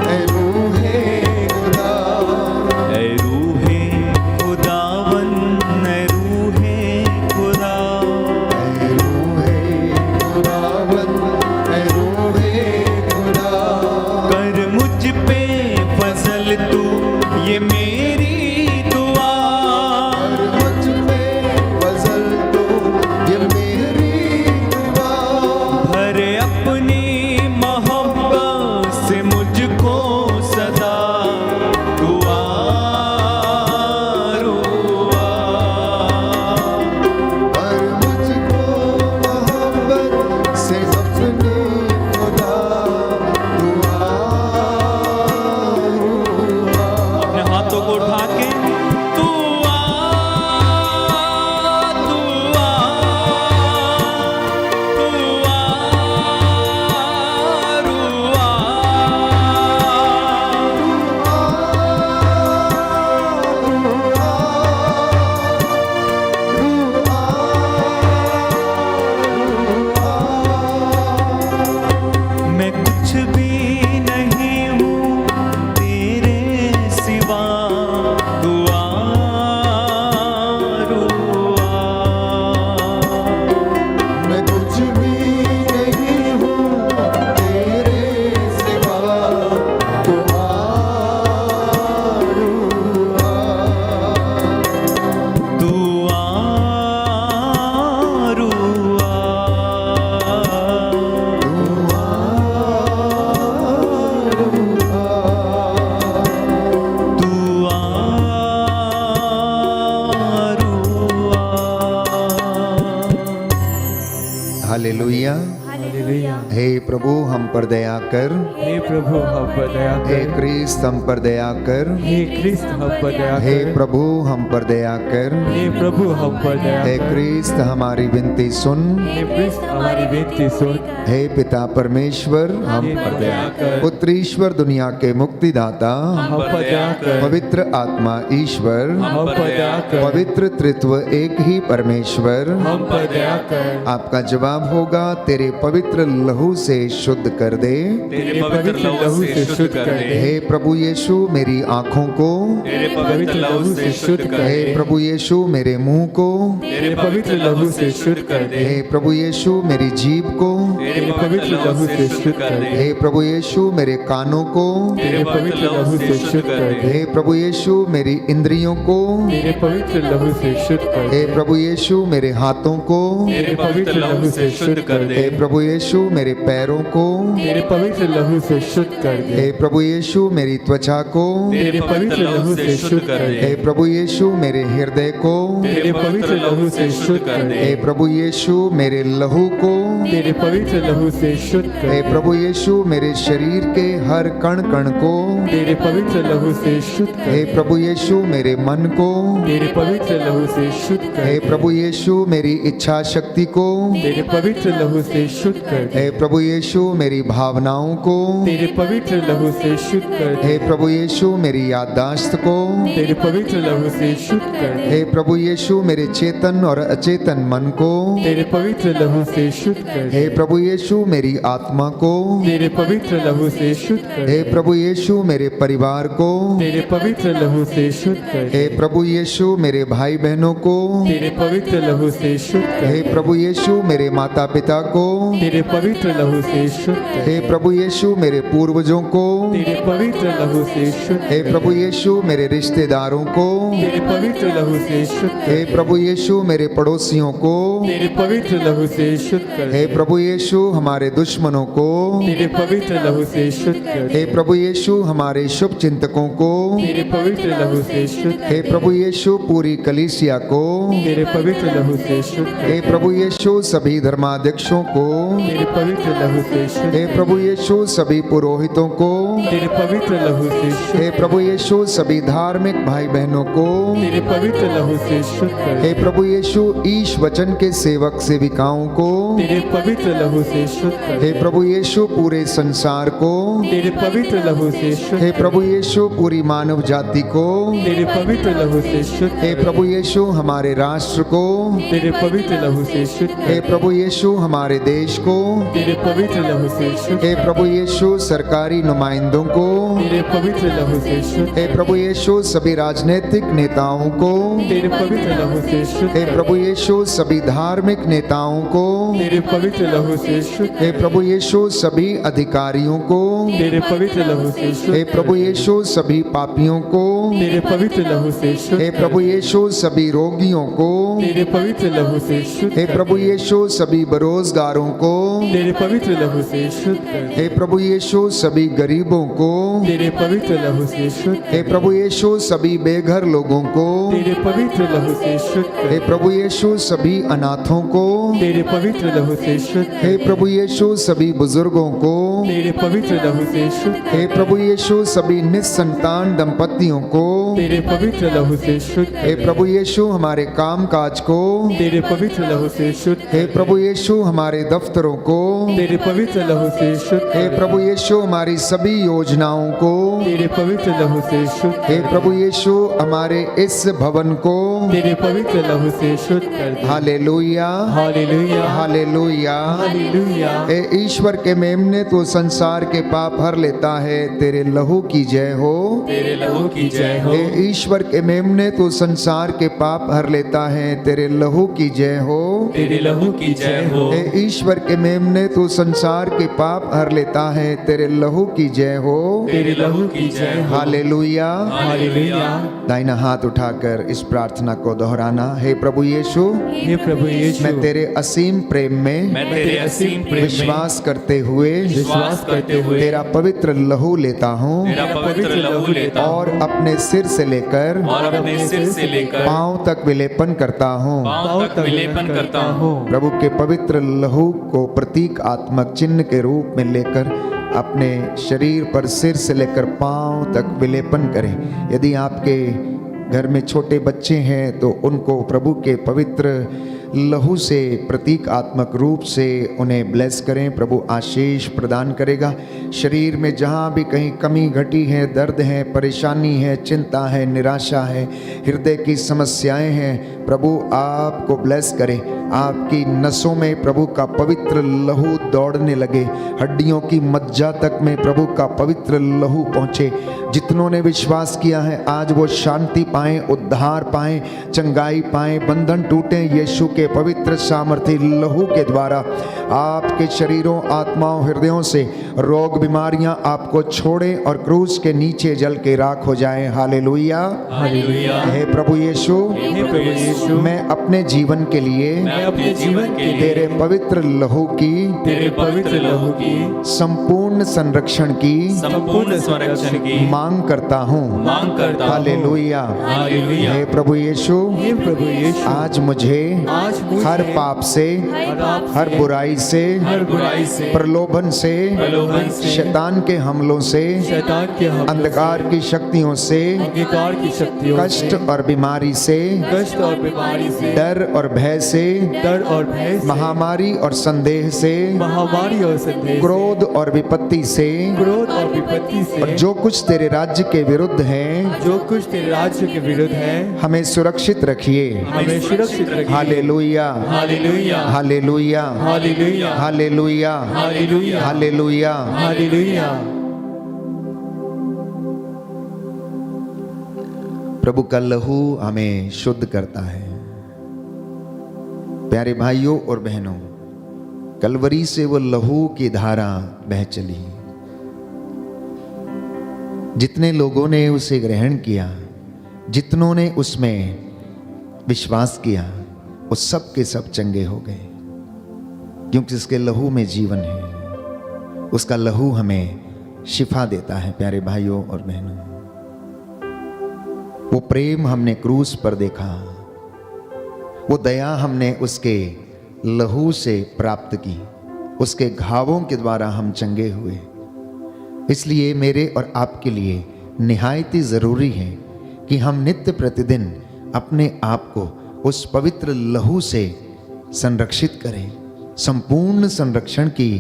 ऐ रूहे खुदा,
रूहे खुदावन रूहे खुदा,
ऐ रूहे खुदावन ऐ रूहे खुदा,
कर मुझ पे फजल तू ये मेरी दुआ,
और मुझ पे फजल दो ये मेरी दुआ,
भर अपनी मोहब्बत से मुझको सदा, दुआ रुआ।
और मुझको मोहब्बत से अपने खुदा दुआ
अपने हाथों को उठा के तू आ, तू आ, तू आ रुआ। मैं कुछ भी नहीं हूँ तेरे सिवा, दुआ रुआ।
मैं कुछ भी नहीं हूँ तेरे सिवा दुआ
दुआ रुआ। दुआ रुआ।
हालेलुया।
हालेलुया।
हे प्रभु हम पर दया कर,
हे प्रभु हम पर दया
हे
कर,
क्रिस्त हम पर दया कर,
हे क्रिस्त हम पर दया
हे
कर,
प्रभु हम पर दया कर,
हे प्रभु हम पर दया
हे
कर,
क्रिस्त हमारी विनती सुन,
हे क्रिस्त हमारी विनती सुन,
हे पिता परमेश्वर हम
हे पर दया कर,
पुत्र ईश्वर दुनिया के मुक्तिदाता
हम पर दया कर,
पवित्र आत्मा ईश्वर
हम पर दया कर,
पवित्र त्रित्व एक ही परमेश्वर
हम पर दया कर,
आपका जवाब होगा तेरे पवित्र लहू से शुद्ध कर दे।
तेरे पवित्र लहू से शुद्ध कर दे,
हे प्रभु यीशु मेरी आंखों को,
तेरे पवित्र लहू से शुद्ध कर
हे
दे,
प्रभु यीशु मेरे मुंह को,
तेरे पवित्र लहू से शुद्ध कर दे,
हे प्रभु यीशु मेरी जीभ को,
तेरे पवित्र लहू से शुद्ध कर दे,
हे प्रभु यीशु मेरे कानों को,
तेरे पवित्र लहू से शुद्ध कर दे,
हे प्रभु यीशु मेरी इंद्रियों को,
तेरे पवित्र लहू से शुद्ध कर
हे
दे,
प्रभु यीशु मेरे हाथों को,
तेरे पवित्र लहू से शुद्ध कर दे,
हे प्रभु यीशु मेरे पैरों को,
तेरे पवित्र लहू से शुद्ध कर दे।
हे प्रभु यीशु मेरी त्वचा को,
तेरे पवित्र लहू से शुद्ध कर दे।
हे प्रभु यीशु मेरे हृदय को,
तेरे पवित्र लहू से शुद्ध कर दे।
हे प्रभु यीशु मेरे लहू को,
तेरे पवित्र लहू से शुद्ध कर
हे
दे।
प्रभु यीशु मेरे शरीर के हर कण कण को,
तेरे पवित्र लहू से शुद्ध कर
हे
दे।
प्रभु यीशु मेरे मन को,
तेरे पवित्र लहू से शुद्ध कर
हे
दे।
प्रभु यीशु मेरी इच्छा शक्ति को,
तेरे पवित्र लहू से शुद्ध कर दे।
हे प्रभु यीशु मेरी भावनाओं को,
तेरे पवित्र लहू से शुद्ध कर दे।
हे प्रभु यीशु मेरी याददाश्त को,
तेरे पवित्र लहू से शुद्ध कर दे।
हे प्रभु यीशु मेरे चेतन और अचेतन मन को,
तेरे पवित्र लहू से शुद्ध कर दे।
हे प्रभु यीशु मेरी आत्मा को,
तेरे पवित्र लहू से शुद्ध कर
हे
दे।
प्रभु यीशु मेरे परिवार को,
तेरे पवित्र लहू से शुद्ध कर दे।
हे प्रभु यीशु मेरे भाई बहनों को,
तेरे पवित्र लहू से शुद्ध कर
हे
दे।
प्रभु यीशु मेरे माता पिता को,
तेरे पवित्र लहू से शुद्ध कर दे।
हे प्रभु यीशु मेरे पूर्वजों को,
तेरे पवित्र लहू से शुद्ध
हे
कर दे।
प्रभु यीशु मेरे रिश्तेदारों को,
तेरे पवित्र लहू से शुद्ध कर
हे
दे।
प्रभु यीशु मेरे पड़ोसियों को,
तेरे पवित्र लहू से शुद्ध कर
हे
दे।
प्रभु यीशु हमारे दुश्मनों को,
तेरे पवित्र लहू से शुद्ध कर दे।
हे प्रभु यीशु हमारे शुभ चिंतकों को,
तेरे पवित्र लहू से शुद्ध कर
हे प्रभु यीशु पूरी कलीसिया को,
दे। तेरे पवित्र लहू से शुद्ध कर
हे
दे।
प्रभु यीशु सभी धर्माध्यक्षों को,
तेरे पवित्र लहू से शुद्ध
हे प्रभु यीशु सभी पुरोहितों को,
तेरे पवित्र लहू से शुद्ध
हे प्रभु यीशु सभी धार्मिक भाई बहनों को,
तेरे पवित्र लहू से शुद्ध कर दे।
हे प्रभु यीशु ईश वचन के सेवक सेविकाओं को,
तेरे पवित्र लहू से शुद्ध कर
हे
दे।
प्रभु यीशु पूरे संसार को,
तेरे पवित्र लहू से शुद्ध
हे
कर
प्रभु यीशु पूरी मानव जाति को,
दे। तेरे पवित्र लहू से शुद्ध
हे
कर दे।
प्रभु यीशु हमारे राष्ट्र को,
तेरे पवित्र लहू से शुद्ध कर
हे
दे।
प्रभु यीशु हमारे देश को,
तेरे पवित्र लहू से शुद्ध
हे प्रभु यीशु सरकारी नुमाइंदों को,
तेरे पवित्र लहू से शुद्ध
हे प्रभु यीशु सभी राजनीतिक नेताओं को,
तेरे पवित्र लहू से शुद्ध
हे प्रभु यीशु सभी धार्मिक नेताओं को,
तेरे पवित्र लहू से शुद्ध
हे प्रभु यीशु सभी अधिकारियों को,
तेरे पवित्र लहू से शुद्ध
हे प्रभु यीशु सभी पापियों को,
तेरे पवित्र लहू से शुद्ध
हे प्रभु यीशु सभी रोगियों को,
तेरे पवित्र लहू से शुद्ध
हे प्रभु यीशु सभी बेरोजगारों को,
तेरे पवित्र लहू से शुद्ध कर दे।
हे प्रभु यीशु सभी गरीबों को,
तेरे पवित्र लहू से शुद्ध
हे प्रभु यीशु सभी बेघर लोगों को,
तेरे पवित्र लहू से शुद्ध कर
हे
दे।
प्रभु यीशु सभी अनाथों को,
तेरे पवित्र लहू से शुद्ध कर
हे
दे।
प्रभु यीशु सभी बुजुर्गों को,
तेरे पवित्र लहू से शुद्ध कर
हे प्रभु यीशु सभी निस्संतान दंपतियों को,
दे। तेरे पवित्र लहू से शुद्ध कर
हे
दे।
प्रभु यीशु हमारे काम काज को,
तेरे पवित्र लहू से शुद्ध कर
हे
दे।
प्रभु यीशु हमारे दफ्तरों को,
तेरे पवित्र लहू से शुद्ध कर
हे
दे।
प्रभु यीशु हमारी सभी योजनाओं को,
तेरे पवित्र लहू से शुद्ध कर
हे
दे।
प्रभु यीशु हमारे इस भवन को,
तेरे पवित्र लहू से शुद्ध कर दे।
Hallelujah
hallelujah
hallelujah.
हालेलुया।
हे ईश्वर के मेमने तो संसार के पाप हर लेता है, तेरे लहू की जय हो।
तेरे लहू की जय हो।
हे ईश्वर के मेमने तो संसार के पाप हर लेता है, तेरे लहू की जय हो।
तेरे लहू की जय हो।
हे ईश्वर के मेमने तो संसार के पाप हर लेता है, तेरे लहू की जय हो।
तेरे लहू की जय हो।
हालेलुया।
हालेलुया।
दाहिना हाथ उठाकर इस प्रार्थना को दोहराना। हे प्रभु यीशु,
हे प्रभु यीशु,
मैं तेरे असीम प्रेम में
मैं तेरे असीम प्रेम में
विश्वास करते हुए
विश्वास करते हुए
तेरा पवित्र लहू लेता हूँ
तेरा पवित्र लहू लेता हूँ
और अपने सिर से लेकर
और अपने सिर से लेकर
पांव तक विलेपन करता हूँ।
पांव तक विलेपन करता हूँ।
प्रभु के पवित्र लहू को प्रतीकात्मक चिन्ह के रूप में लेकर अपने शरीर पर सिर से लेकर पांव तक विलेपन करें। यदि आपके घर में छोटे बच्चे हैं तो उनको प्रभु के पवित्र लहू से प्रतीकात्मक रूप से उन्हें ब्लेस करें। प्रभु आशीष प्रदान करेगा। शरीर में जहाँ भी कहीं कमी घटी है, दर्द है, परेशानी है, चिंता है, निराशा है, हृदय की समस्याएं हैं, प्रभु आपको ब्लेस करे। आपकी नसों में प्रभु का पवित्र लहू दौड़ने लगे, हड्डियों की मज्जा तक में प्रभु का पवित्र लहू पहुँचे। जितनों ने विश्वास किया है आज वो शांति पाएं, उद्धार पाएं, चंगाई पाएं, बंधन टूटें। यीशु के पवित्र सामर्थी लहू के द्वारा आपके शरीरों, आत्माओं, हृदयों से रोग बीमारियां आपको छोड़े और क्रूस के नीचे जल के राख हो जाएं। हालेलुया।
हालेलुया।
हे प्रभु यीशु,
हे प्रभु यीशु,
मैं अपने जीवन के लिए
मैं अपने जीवन के लिए
तेरे पवित्र लहू की
तेरे पवित्र लहू की
संपूर्ण संरक्षण की
संपूर्ण संरक्षण की
मांग करता हूँ।
मांग करता हूँ।
हालेलुया।
हालेलुया।
हे प्रभु यीशु,
हे प्रभु यीशु,
आज मुझे
आज मुझे
हर पाप से, हर बुराई से,
हर बुराई से,
प्रलोभन से,
प्रलोभन से,
शैतान के हमलों से,
शैतान के हमलों से,
अंधकार की शक्तियों से,
अंधकार की शक्तियों
कष्ट
से,
और बीमारी से,
कष्ट और बीमारी से,
डर और भय से,
डर और भय से,
महामारी और संदेह से,
महामारी और संदेह से,
क्रोध और विपत्ति से,
क्रोध और विपत्ति से,
और जो कुछ तेरे राज्य के विरुद्ध है,
जो कुछ तेरे राज्य के विरुद्ध है,
हमें सुरक्षित रखिए।
हमें सुरक्षित रखिए।
Hallelujah.
Hallelujah.
Hallelujah.
Hallelujah.
Hallelujah.
Hallelujah.
Hallelujah.
Hallelujah.
प्रभु का लहू हमें शुद्ध करता है। प्यारे भाइयों और बहनों, कलवरी से वो लहू की धारा बह चली। जितने लोगों ने उसे ग्रहण किया, जितनों ने उसमें विश्वास किया, वो सब के सब चंगे हो गए, क्योंकि उसके लहू में जीवन है। उसका लहू हमें शिफा देता है। प्यारे भाइयों और बहनों, वो प्रेम हमने क्रूस पर देखा, वो दया हमने उसके लहू से प्राप्त की, उसके घावों के द्वारा हम चंगे हुए। इसलिए मेरे और आपके लिए निहायत ही जरूरी है कि हम नित्य प्रतिदिन अपने आप को उस पवित्र लहू से संरक्षित करें, संपूर्ण संरक्षण की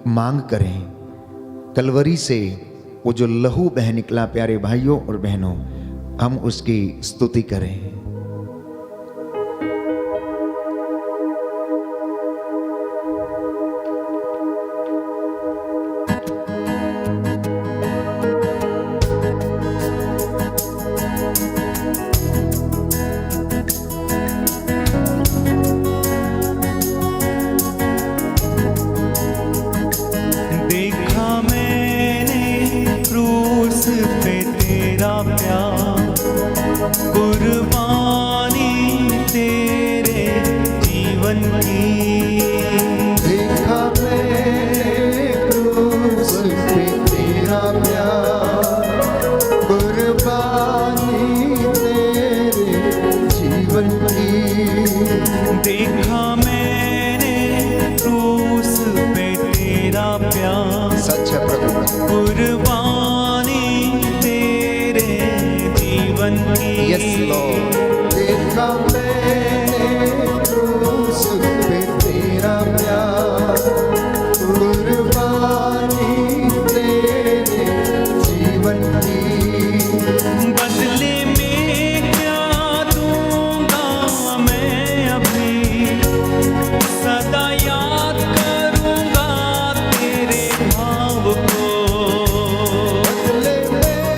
मांग करें। कलवरी से वो जो लहू बह निकला, प्यारे भाइयों और बहनों, हम उसकी स्तुति करें।
देखा मैंने क्रूस पे तेरा प्यार, कुर्बानी तेरे जीवन की।
देखा मैंने क्रूस पे तेरा प्यार, कुर्बानी तेरे जीवन की।
देखा मैंने क्रूस पे तेरा प्यार,
सच है प्रभु।
कुर्बानी तेरे जीवन की।
Yes Lord. देखा मैंने क्रूस पे तेरा प्यार, कुर्बानी तेरे जीवन की।
बदले में क्या दूंगा मैं अभी, सदा याद करूंगा तेरे भाव को।
बदले में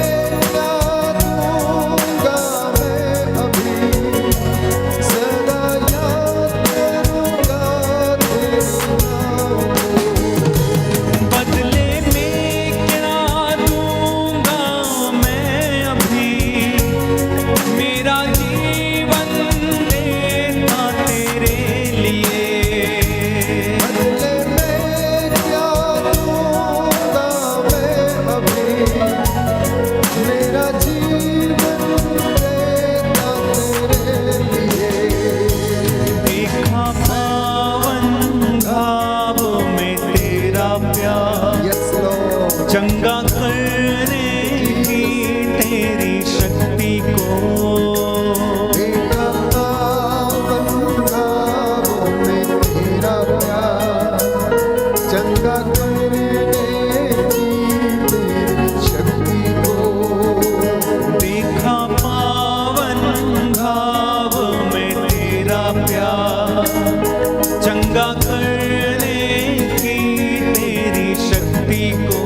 क्या दूंगा मैं अभी, सदा याद करूंगा तेरे नाम को।
बदले में क्या दूंगा मैं अभी, मेरा जीवन देता तेरे लिए।
बदले में क्या दूंगा मैं अभी, मेरा जीवन देता तेरे लिए।
देखा पावन घाव में तेरा प्यार,
यस लॉर्ड।
चंगा करने की तेरी शक्ति को।
देखा पावन घावों में तेरा प्यार, चंगा करने की तेरी शक्ति को।
देखा पावन घाव में तेरा प्यार, चंगा करने की तेरी शक्ति को।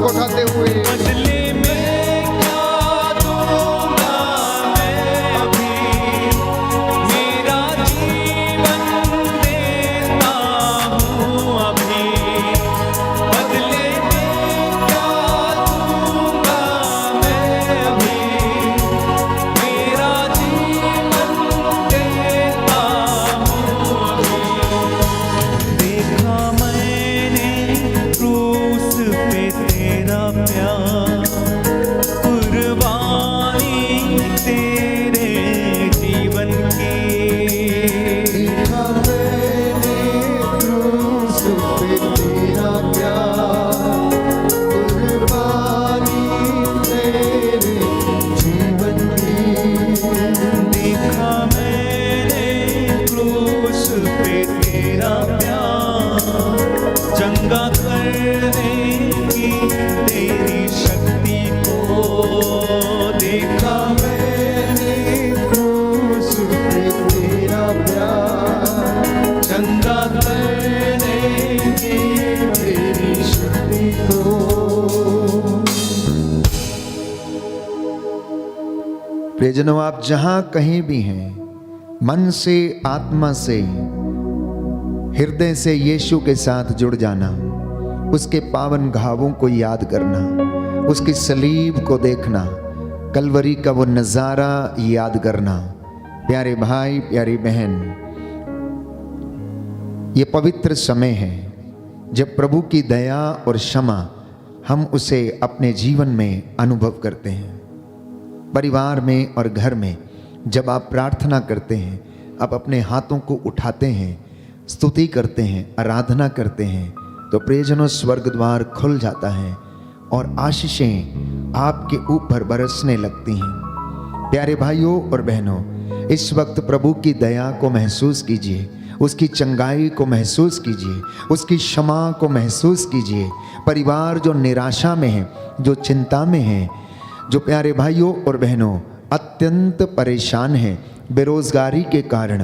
को उठाते हुए
बदले में क्या दूंगा मैं अभी, मेरा जीवन देता हूँ अभी। बदले में क्या दूंगा मैं अभी, मेरा जीवन देता हूँ अभी। देखा मैंने क्रूस पे तेरा प्यार, कुर्बानी तेरे जीवन की।
देखा मैंने क्रूस पे तेरा प्यार, कुर्बानी तेरे जीवन की।
देखा मैंने क्रूस पे तेरा प्यार, चंगा करने की तेरी शक्ति को। देखा
मैंने क्रूस पे तेरा प्यार,
चंगा करने की तेरी शक्ति को।
प्रियजनों, आप जहां कहीं भी हैं, मन से, आत्मा से, हृदय से यीशु के साथ जुड़ जाना, उसके पावन घावों को याद करना, उसकी सलीब को देखना, कलवरी का वो नज़ारा याद करना। प्यारे भाई, प्यारी बहन, ये पवित्र समय है जब प्रभु की दया और क्षमा हम उसे अपने जीवन में अनुभव करते हैं। परिवार में और घर में जब आप प्रार्थना करते हैं, आप अपने हाथों को उठाते हैं, स्तुति करते हैं, आराधना करते हैं, तो प्रियजनों स्वर्ग द्वार खुल जाता है और आशीषें आपके ऊपर बरसने लगती हैं। प्यारे भाइयों और बहनों, इस वक्त प्रभु की दया को महसूस कीजिए, उसकी चंगाई को महसूस कीजिए, उसकी क्षमा को महसूस कीजिए। परिवार जो निराशा में है, जो चिंता में है, जो प्यारे भाइयों और बहनों अत्यंत परेशान हैं, बेरोजगारी के कारण,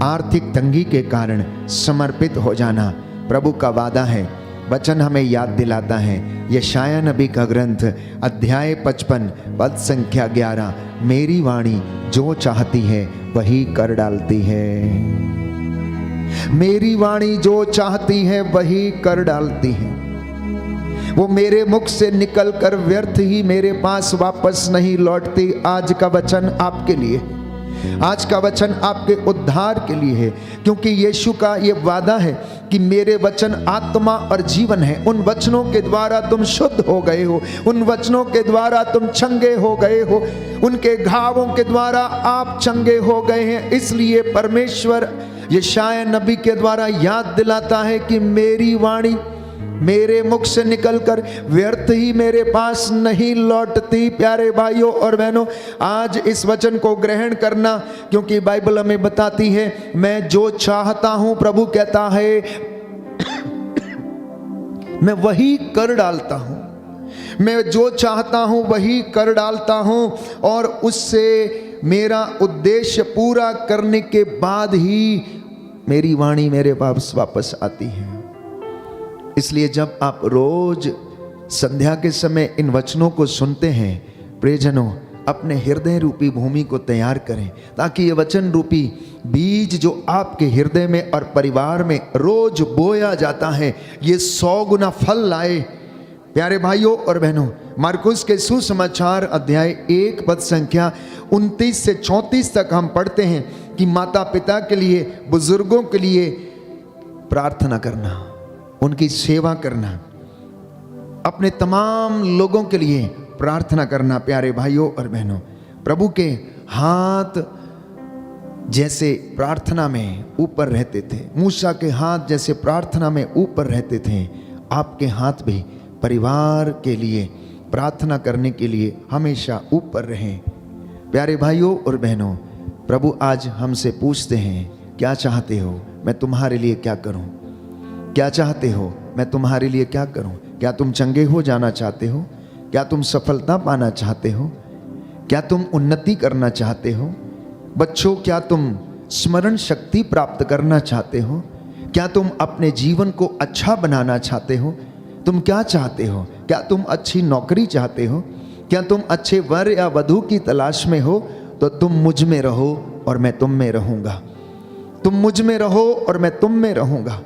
आर्थिक तंगी के कारण, समर्पित हो जाना प्रभु का वादा है। वचन हमें याद दिलाता है, यशाया नबी का ग्रंथ अध्याय 55 पद संख्या 11, मेरी वाणी जो चाहती है वही कर डालती है। मेरी वाणी जो चाहती है वही कर डालती है। वो मेरे मुख से निकलकर व्यर्थ ही मेरे पास वापस नहीं लौटती। आज का वचन आपके लिए, आज का वचन आपके उद्धार के लिए है, क्योंकि यीशु का ये वादा है कि मेरे वचन आत्मा और जीवन है। उन वचनों के द्वारा तुम शुद्ध हो गए हो, उन वचनों के द्वारा तुम चंगे हो गए हो, उनके घावों के द्वारा आप चंगे हो गए हैं। इसलिए परमेश्वर यशाया नबी के द्वारा याद दिलाता है कि मेरी वाणी मेरे मुख से निकलकर व्यर्थ ही मेरे पास नहीं लौटती। प्यारे भाइयों और बहनों, आज इस वचन को ग्रहण करना, क्योंकि बाइबल हमें बताती है, मैं जो चाहता हूं, प्रभु कहता है, मैं वही कर डालता हूं। मैं जो चाहता हूं वही कर डालता हूं, और उससे मेरा उद्देश्य पूरा करने के बाद ही मेरी वाणी मेरे पास वापस आती है। इसलिए जब आप रोज संध्या के समय इन वचनों को सुनते हैं, प्रियजनों, अपने हृदय रूपी भूमि को तैयार करें, ताकि ये वचन रूपी बीज जो आपके हृदय में और परिवार में रोज बोया जाता है, ये 100 गुना फल लाए। प्यारे भाइयों और बहनों, मार्कुस के सुसमाचार अध्याय 1 पद संख्या 29 से 34 तक हम पढ़ते हैं कि माता पिता के लिए, बुजुर्गों के लिए प्रार्थना करना, उनकी सेवा करना, अपने तमाम लोगों के लिए प्रार्थना करना। प्यारे भाइयों और बहनों, प्रभु के हाथ जैसे प्रार्थना में ऊपर रहते थे, मूसा के हाथ जैसे प्रार्थना में ऊपर रहते थे, आपके हाथ भी परिवार के लिए प्रार्थना करने के लिए हमेशा ऊपर रहें। प्यारे भाइयों और बहनों, प्रभु आज हमसे पूछते हैं, क्या चाहते हो मैं तुम्हारे लिए क्या करूं? क्या चाहते हो मैं तुम्हारे लिए क्या करूं? क्या तुम चंगे हो जाना चाहते हो? क्या तुम सफलता पाना चाहते हो? क्या तुम उन्नति करना चाहते हो? बच्चों, क्या तुम स्मरण शक्ति प्राप्त करना चाहते हो? क्या तुम अपने जीवन को अच्छा बनाना चाहते हो? तुम क्या चाहते हो? क्या तुम अच्छी नौकरी चाहते हो? क्या तुम अच्छे वर या वधू की तलाश में हो? तो तुम मुझ में रहो और मैं तुम में रहूंगा। तुम मुझ में रहो और मैं तुम में रहूंगा।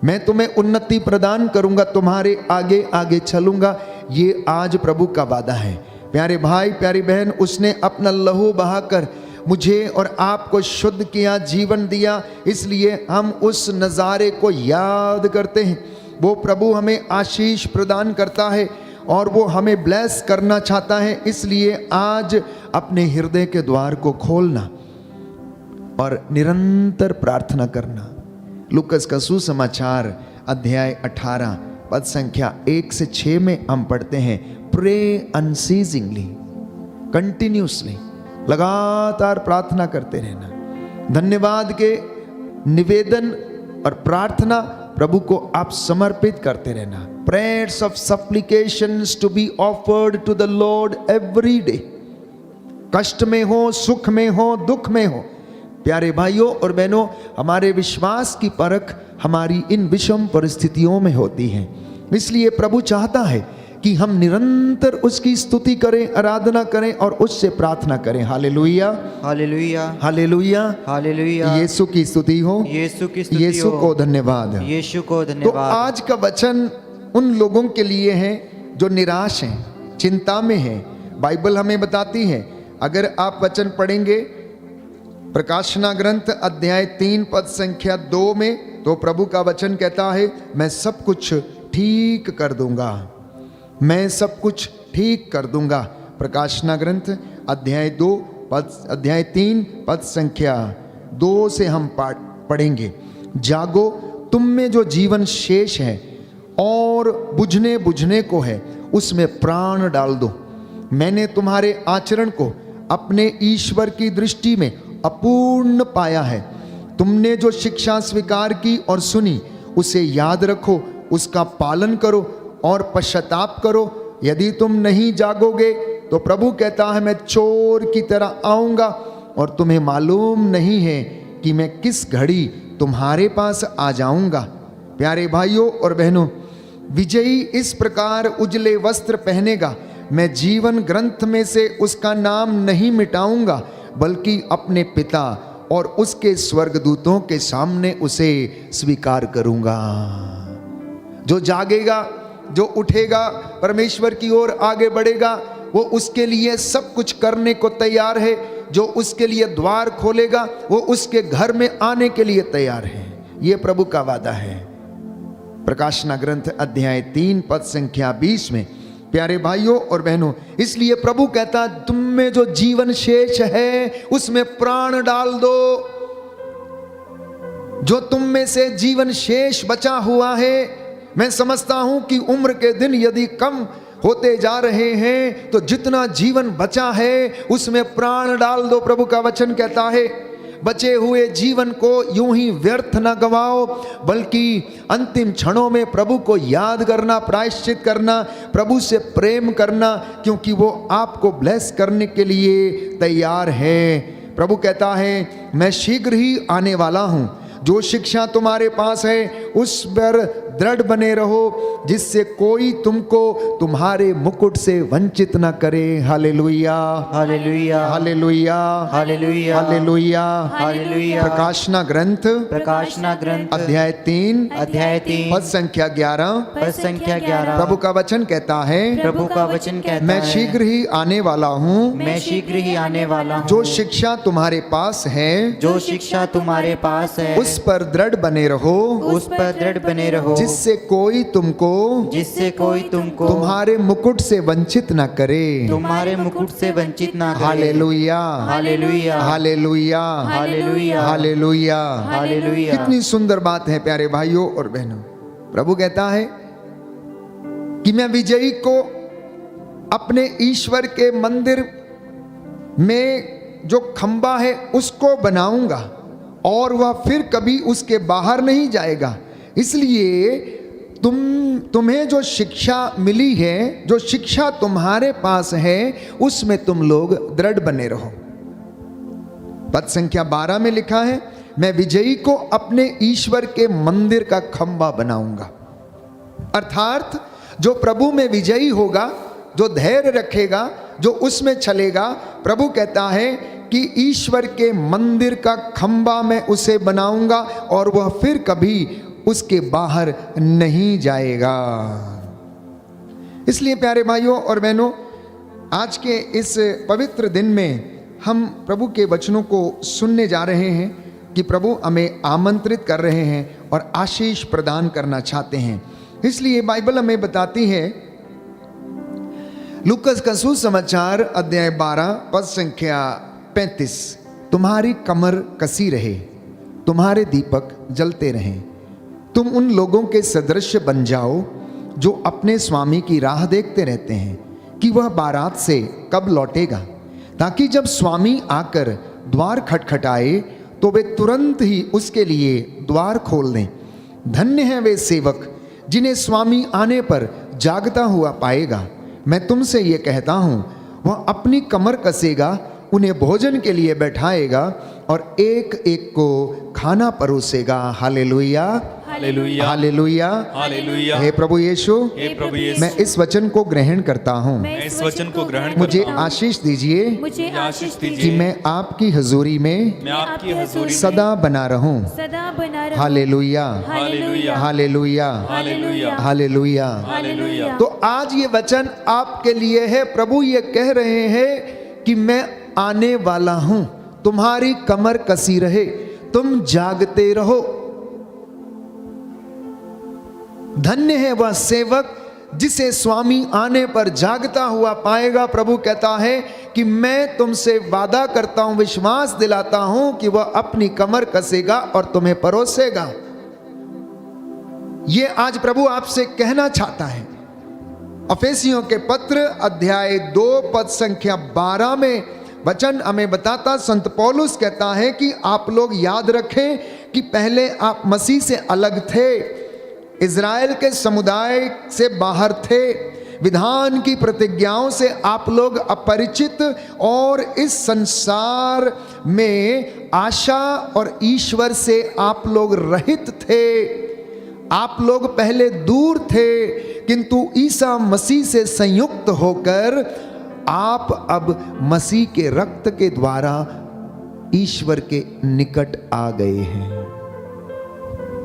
मैं तुम्हें उन्नति प्रदान करूंगा, तुम्हारे आगे आगे चलूंगा। ये आज प्रभु का वादा है। प्यारे भाई प्यारी बहन, उसने अपना लहू बहाकर मुझे और आपको शुद्ध किया, जीवन दिया, इसलिए हम उस नज़ारे को याद करते हैं। वो प्रभु हमें आशीष प्रदान करता है और वो हमें ब्लेस करना चाहता है। इसलिए आज अपने हृदय के द्वार को खोलना और निरंतर प्रार्थना करना। लूकस का सुसमाचार अध्याय 18 पद संख्या 1 से 6 में हम पढ़ते हैं, प्रे अनसीजिंगली, कंटिन्यूसली, लगातार प्रार्थना करते रहना। धन्यवाद के निवेदन और प्रार्थना प्रभु को आप समर्पित करते रहना। Prayers of supplications to be offered to the lord every day. कष्ट में हो, सुख में हो, दुख में हो, प्यारे भाइयों और बहनों, हमारे विश्वास की परख हमारी इन विषम परिस्थितियों में होती है। इसलिए प्रभु चाहता है कि हम निरंतर उसकी स्तुति करें, आराधना करें और उससे प्रार्थना करें। Hallelujah,
hallelujah,
hallelujah,
hallelujah.
Yeshu की स्तुति हो,
यीशु की स्तुति
यीशु
हो।
को धन्यवाद,
यीशु को
तो
धन्यवाद।
आज का वचन उन लोगों के लिए है जो निराश हैं, चिंता में हैं। बाइबल हमें बताती है, अगर आप वचन पढ़ेंगे प्रकाशना ग्रंथ अध्याय 3 पद संख्या 2 में, तो प्रभु का वचन कहता है, मैं सब कुछ ठीक कर दूंगा, मैं सब कुछ ठीक कर दूंगा। प्रकाशना ग्रंथ अध्याय 3 पद संख्या 2 से हम पढ़ेंगे, जागो, तुम में जो जीवन शेष है और बुझने को है, उसमें प्राण डाल दो। मैंने तुम्हारे आचरण को अपने ईश्वर की दृष्टि में अपूर्ण पाया है। तुमने जो शिक्षा स्वीकार की और सुनी, उसे याद रखो, उसका पालन करो और पश्चाताप करो। यदि तुम नहीं जागोगे तो प्रभु कहता है, मैं चोर की तरह आऊंगा और तुम्हें मालूम नहीं है कि मैं किस घड़ी तुम्हारे पास आ जाऊंगा। प्यारे भाइयों और बहनों, विजयी इस प्रकार उजले वस्त्र पहनेगा, मैं जीवन ग्रंथ में से उसका नाम नहीं मिटाऊंगा, बल्कि अपने पिता और उसके स्वर्गदूतों के सामने उसे स्वीकार करूंगा। जो जागेगा, जो उठेगा, परमेश्वर की ओर आगे बढ़ेगा, वो उसके लिए सब कुछ करने को तैयार है। जो उसके लिए द्वार खोलेगा, वो उसके घर में आने के लिए तैयार है। ये प्रभु का वादा है। प्रकाशना ग्रंथ अध्याय 3 पद संख्या 20 में, प्यारे भाइयों और बहनों, इसलिए प्रभु कहता, तुम में जो जीवन शेष है उसमें प्राण डाल दो। जो तुम में से जीवन शेष बचा हुआ है, मैं समझता हूं कि उम्र के दिन यदि कम होते जा रहे हैं, तो जितना जीवन बचा है उसमें प्राण डाल दो। प्रभु का वचन कहता है, बचे हुए जीवन को यूं ही व्यर्थ न गवाओ, बल्कि अंतिम क्षणों में प्रभु को याद करना, प्रायश्चित करना, प्रभु से प्रेम करना, क्योंकि वो आपको ब्लेस करने के लिए तैयार है। प्रभु कहता है, मैं शीघ्र ही आने वाला हूं। जो शिक्षा तुम्हारे पास है उस पर दृढ़ बने रहो, जिससे कोई तुमको तुम्हारे मुकुट से वंचित ना करे। Hallelujah,
hallelujah,
hallelujah,
hallelujah,
hallelujah,
hallelujah.
प्रकाशना ग्रंथ अध्याय 3 पद संख्या 11
पद संख्या 11।
प्रभु का वचन कहता है,
प्रभु का वचन कहता है,
मैं शीघ्र ही आने वाला हूँ।
मैं शीघ्र ही आने वाला हूँ।
जो शिक्षा तुम्हारे पास है,
जो शिक्षा तुम्हारे पास है,
उस पर दृढ़ बने रहो,
उस पर दृढ़ बने रहो,
जिससे कोई तुमको तुम्हारे मुकुट से वंचित ना करे।
तुम्हारे मुकुट से वंचित ना करे।
Hallelujah,
hallelujah,
hallelujah,
hallelujah,
hallelujah,
hallelujah.
कितनी सुंदर बात है प्यारे भाइयों और बहनों। प्रभु कहता है कि मैं विजयी को अपने ईश्वर के मंदिर में जो खंबा है उसको बनाऊंगा और वह फिर कभी उसके बाहर नहीं जाएगा। इसलिए तुम्हें जो शिक्षा मिली है, जो शिक्षा तुम्हारे पास है, उसमें तुम लोग दृढ़ बने रहो। पद संख्या 12 में लिखा है, मैं विजयी को अपने ईश्वर के मंदिर का खंबा बनाऊंगा। अर्थात जो प्रभु में विजयी होगा, जो धैर्य रखेगा, जो उसमें चलेगा, प्रभु कहता है कि ईश्वर के मंदिर का खंबा मैं उसे बनाऊंगा और वह फिर कभी उसके बाहर नहीं जाएगा। इसलिए प्यारे भाइयों और बहनों, आज के इस पवित्र दिन में हम प्रभु के वचनों को सुनने जा रहे हैं कि प्रभु हमें आमंत्रित कर रहे हैं और आशीष प्रदान करना चाहते हैं। इसलिए बाइबल हमें बताती है, लूकस का सुसमाचार अध्याय 12 पद संख्या 35, तुम्हारी कमर कसी रहे, तुम्हारे दीपक जलते रहें, तुम उन लोगों के सदृश बन जाओ जो अपने स्वामी की राह देखते रहते हैं कि वह बारात से कब लौटेगा, ताकि जब स्वामी आकर द्वार खटखटाए तो वे तुरंत ही उसके लिए द्वार खोल दें। धन्य हैं वे सेवक जिन्हें स्वामी आने पर जागता हुआ पाएगा। मैं तुमसे ये कहता हूँ, वह अपनी कमर कसेगा, उन्हें भोजन के लिए बैठाएगा और एक एक को खाना परोसेगा। Hallelujah,
hallelujah,
hallelujah,
hallelujah.
हे प्रभु यीशु,
हे प्रभु यीशु,
मैं इस वचन को ग्रहण करता हूँ।
मैं इस वचन को ग्रहण
मुझे
करता हूँ।
आशीष दीजिए
मुझे आशीष
कि
दीजिए
मैं आपकी हजूरी में
मैं आपकी हजूरी में
सदा बना रहूं।
सदा बना रहूं।
Hallelujah,
hallelujah,
hallelujah,
hallelujah,
hallelujah.
Hallelujah.
तो आज ये वचन आपके लिए है। प्रभु ये कह रहे हैं कि मैं आने वाला हूं, तुम्हारी कमर कसी रहे, तुम जागते रहो। धन्य है वह सेवक जिसे स्वामी आने पर जागता हुआ पाएगा। प्रभु कहता है कि मैं तुमसे वादा करता हूं, विश्वास दिलाता हूं कि वह अपनी कमर कसेगा और तुम्हें परोसेगा। ये आज प्रभु आपसे कहना चाहता है। अफेसियों के पत्र अध्याय 2 पद संख्या 12 में वचन हमें बताता, संत पौलुस कहता है कि आप लोग याद रखें कि पहले आप मसीह से अलग थे, इज़राइल के समुदाय से बाहर थे, विधान की प्रतिज्ञाओं से आप लोग अपरिचित और इस संसार में आशा और ईश्वर से आप लोग रहित थे। आप लोग पहले दूर थे, किंतु ईसा मसीह से संयुक्त होकर आप अब मसीह के रक्त के द्वारा ईश्वर के निकट आ गए हैं।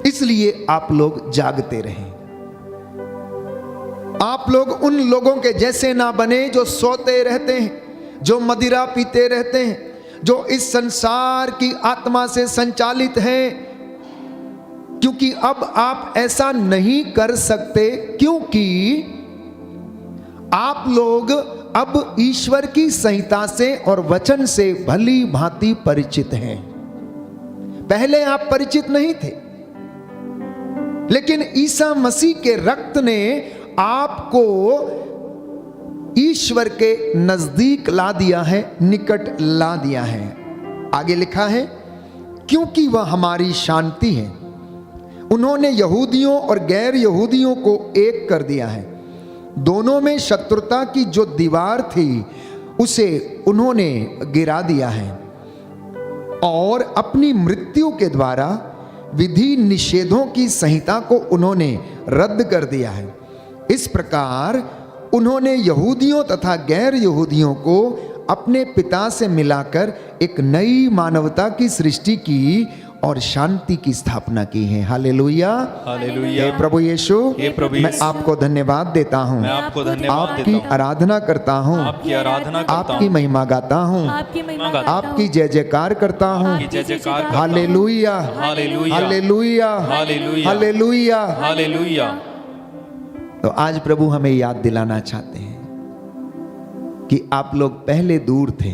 इसलिए आप लोग जागते रहें। आप लोग उन लोगों के जैसे ना बने जो सोते रहते हैं, जो मदिरा पीते रहते हैं, जो इस संसार की आत्मा से संचालित हैं, क्योंकि अब आप ऐसा नहीं कर सकते, क्योंकि आप लोग अब ईश्वर की संहिता से और वचन से भली भांति परिचित हैं। पहले आप परिचित नहीं थे, लेकिन ईसा मसीह के रक्त ने आपको ईश्वर के नजदीक ला दिया है, निकट ला दिया है। आगे लिखा है, क्योंकि वह हमारी शांति है। उन्होंने यहूदियों और गैर यहूदियों को एक कर दिया है। दोनों में शत्रुता की जो दीवार थी उसे उन्होंने गिरा दिया है और अपनी मृत्यु के द्वारा विधि निषेधों की संहिता को उन्होंने रद्द कर दिया है। इस प्रकार उन्होंने यहूदियों तथा गैर यहूदियों को अपने पिता से मिलाकर एक नई मानवता की सृष्टि की और शांति की स्थापना की है। Hallelujah,
hallelujah.
हे प्रभु यीशु,
हे प्रभु
मैं
यीशु,
आपको धन्यवाद देता हूँ,
मैं आपको धन्यवाद
आपकी
देता हूँ,
आराधना करता हूँ,
आपकी आराधना करता
आपकी
हूँ,
महिमा गाता हूँ,
आपकी महिमा
आपकी
गाता हूँ।
आपकी जय जयकार करता हूँ।
की जय जयकार करता हूँ।
Hallelujah,
hallelujah,
hallelujah,
hallelujah,
hallelujah.
Hallelujah.
तो आज प्रभु हमें याद दिलाना चाहते हैं कि आप लोग पहले दूर थे,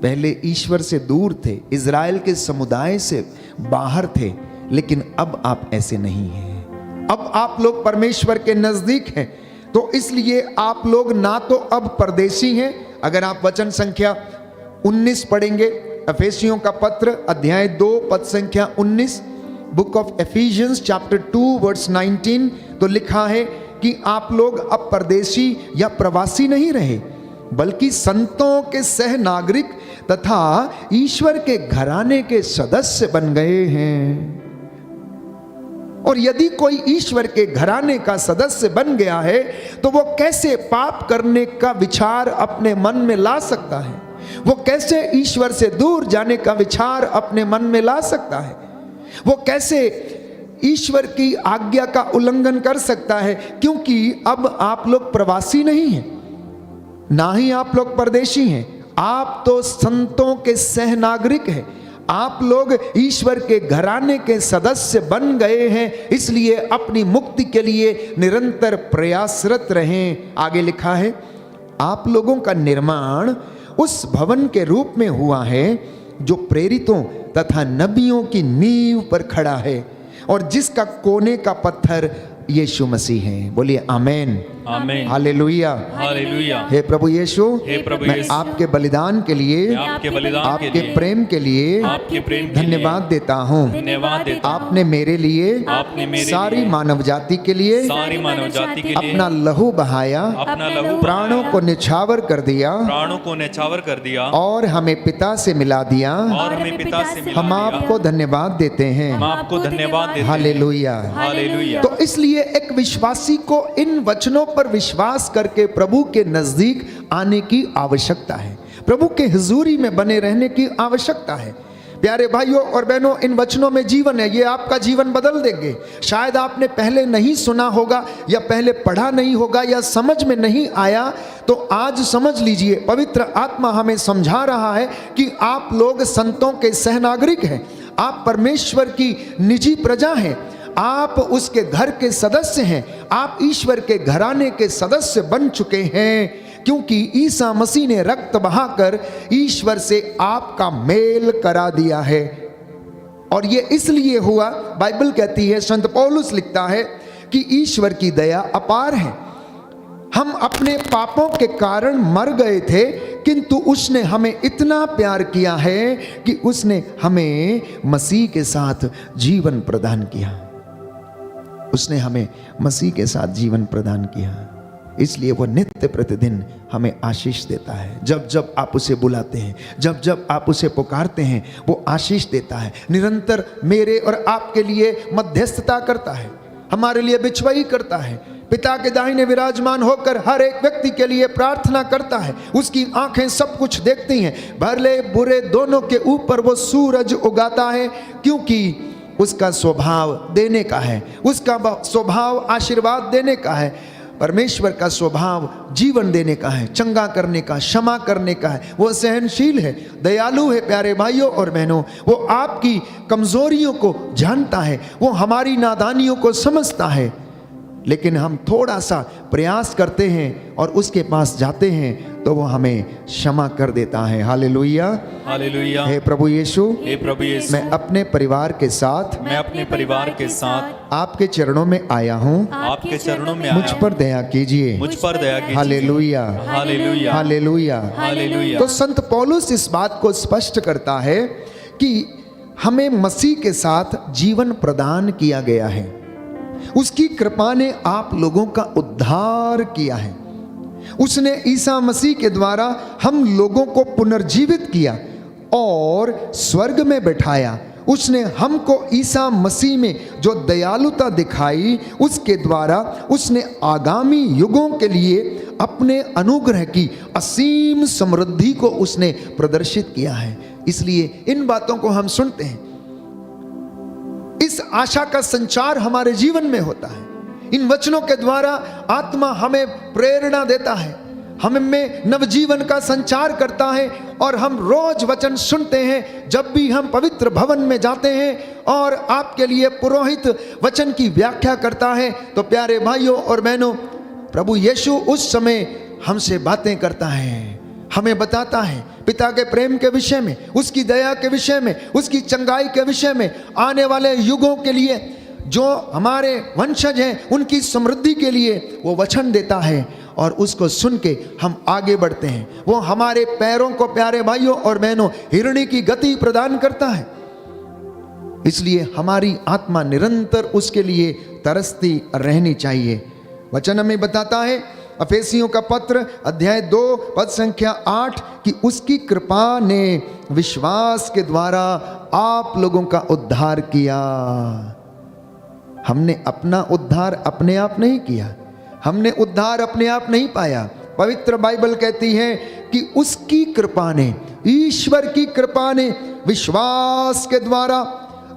पहले ईश्वर से दूर थे, इज़राइल के समुदाय से बाहर थे, लेकिन अब आप ऐसे नहीं हैं। अब आप लोग परमेश्वर के नजदीक हैं। तो इसलिए आप लोग ना तो अब परदेशी हैं। अगर आप वचन संख्या 19 पढ़ेंगे, एफेसियों का पत्र अध्याय 2 पद संख्या 19, book of Ephesians chapter 2 verse 19, तो लिखा है कि आप लोग अब परदेशी या प्रवासी नहीं रहे, बल्कि संतों के सह नागरिक तथा ईश्वर के घराने के सदस्य बन गए हैं। और यदि कोई ईश्वर के घराने का सदस्य बन गया है तो वो कैसे पाप करने का विचार अपने मन में ला सकता है? वो कैसे ईश्वर से दूर जाने का विचार अपने मन में ला सकता है? वो कैसे ईश्वर की आज्ञा का उल्लंघन कर सकता है? क्योंकि अब आप लोग प्रवासी नहीं हैं, ना ही आप लोग परदेशी हैं, आप तो संतों के सहनागरिक हैं। आप लोग ईश्वर के घराने के सदस्य बन गए हैं, इसलिए अपनी मुक्ति के लिए निरंतर प्रयासरत रहें। आगे लिखा है, आप लोगों का निर्माण उस भवन के रूप में हुआ है जो प्रेरितों तथा नबियों की नींव पर खड़ा है और जिसका कोने का पत्थर यीशु मसीह है। बोलिए आमेन,
आमेन,
हालेलुया,
हालेलुया।
हे प्रभु यीशु,
हे प्रभु
मैं
यीशु,
आपके बलिदान के लिए,
आपके बलिदान के
आपके
लिए,
प्रेम के लिए
आपके प्रेम के लिए
धन्यवाद देता हूँ।
धन्यवाद देता हूँ।
आपने मेरे लिए,
आपने मेरे
सारी
लिए,
मानव जाति के लिए
सारी मानव जाति के लिए
अपना लहू बहाया,
अपना लहू
प्राणों को निछावर कर दिया
प्राणों को न्यौछावर कर दिया
और हमें पिता से मिला दिया।
और हमें पिता से मिला
हम
दिया।
आपको धन्यवाद देते हैं।
हम आपको धन्यवाद देते हैं।
हालेलुया।
हालेलुया।
तो इसलिए एक विश्वासी को इन वचनों पर विश्वास करके प्रभु के नजदीक आने की आवश्यकता है, प्रभु के हुजूरी में बने रहने की आवश्यकता है। प्यारे भाइयों और बहनों, इन वचनों में जीवन है, ये आपका जीवन बदल देंगे। शायद आपने पहले नहीं सुना होगा या पहले पढ़ा नहीं होगा या समझ में नहीं आया, तो आज समझ लीजिए, पवित्र आत्मा हमें समझा रहा है कि आप लोग संतों के सहनागरिक हैं, आप परमेश्वर की निजी प्रजा हैं, आप उसके घर के सदस्य हैं, आप ईश्वर के घराने के सदस्य बन चुके हैं, क्योंकि ईसा मसीह ने रक्त बहाकर ईश्वर से आपका मेल करा दिया है। और ये इसलिए हुआ, बाइबल कहती है, संत पौलुस लिखता है कि ईश्वर की दया अपार है। हम अपने पापों के कारण मर गए थे, किंतु उसने हमें इतना प्यार किया है कि उसने हमें मसीह के साथ जीवन प्रदान किया। उसने हमें मसीह के साथ जीवन प्रदान किया, इसलिए वो नित्य प्रतिदिन हमें आशीष देता है। जब जब आप उसे बुलाते हैं, जब जब आप उसे पुकारते हैं, वो आशीष देता है। निरंतर मेरे और आपके लिए मध्यस्थता करता है, हमारे लिए बिछवाई करता है, पिता के दाहिने विराजमान होकर हर एक व्यक्ति के लिए प्रार्थना करता है। उसकी आंखें सब कुछ देखती हैं, भले बुरे दोनों के ऊपर वो सूरज उगाता है, क्योंकि उसका स्वभाव देने का है, उसका स्वभाव आशीर्वाद देने का है। परमेश्वर का स्वभाव जीवन देने का है, चंगा करने का, क्षमा करने का है। वो सहनशील है, दयालु है। प्यारे भाइयों और बहनों, वो आपकी कमजोरियों को जानता है, वो हमारी नादानियों को समझता है, लेकिन हम थोड़ा सा प्रयास करते हैं और उसके पास जाते हैं तो वो हमें क्षमा कर देता है। Hallelujah,
hallelujah.
हे प्रभु यीशु,
हे प्रभु यीशु,
मैं अपने परिवार के साथ,
मैं अपने परिवार के साथ
आपके चरणों में आया हूँ।
आपके चरणों में
मुझ
आया
पर दया कीजिए।
मुझ पर दया कीजिए।
Hallelujah,
hallelujah,
hallelujah.
हालेलुया।
तो संत पौलुस इस बात को स्पष्ट करता है कि हमें मसीह के साथ जीवन प्रदान किया गया है, उसकी कृपा ने आप लोगों का उद्धार किया है। उसने ईसा मसीह के द्वारा हम लोगों को पुनर्जीवित किया और स्वर्ग में बैठाया। उसने हमको ईसा मसीह में जो दयालुता दिखाई, उसके द्वारा उसने आगामी युगों के लिए अपने अनुग्रह की असीम समृद्धि को उसने प्रदर्शित किया है। इसलिए इन बातों को हम सुनते हैं, इस आशा का संचार हमारे जीवन में होता है। इन वचनों के द्वारा आत्मा हमें प्रेरणा देता है, हमें नवजीवन का संचार करता है और हम रोज वचन सुनते हैं। जब भी हम पवित्र भवन में जाते हैं और आपके लिए पुरोहित वचन की व्याख्या करता है, तो प्यारे भाइयों और बहनों, प्रभु यीशु उस समय हमसे बातें करता है, हमें बताता है पिता के प्रेम के विषय में, उसकी दया के विषय में, उसकी चंगाई के विषय में, आने वाले युगों के लिए, जो हमारे वंशज हैं उनकी समृद्धि के लिए वो वचन देता है और उसको सुन के हम आगे बढ़ते हैं। वो हमारे पैरों को, प्यारे भाइयों और बहनों, हिरणी की गति प्रदान करता है। इसलिए हमारी आत्मा निरंतर उसके लिए तरसती रहनी चाहिए। वचन हमें बताता है, अफेसियों का पत्र अध्याय 2 पद संख्या 8, कि उसकी कृपा ने विश्वास के द्वारा आप लोगों का उद्धार किया। हमने अपना उद्धार अपने आप नहीं किया, हमने उद्धार अपने आप नहीं पाया। पवित्र बाइबल कहती है कि उसकी कृपा ने, ईश्वर की कृपा ने विश्वास के द्वारा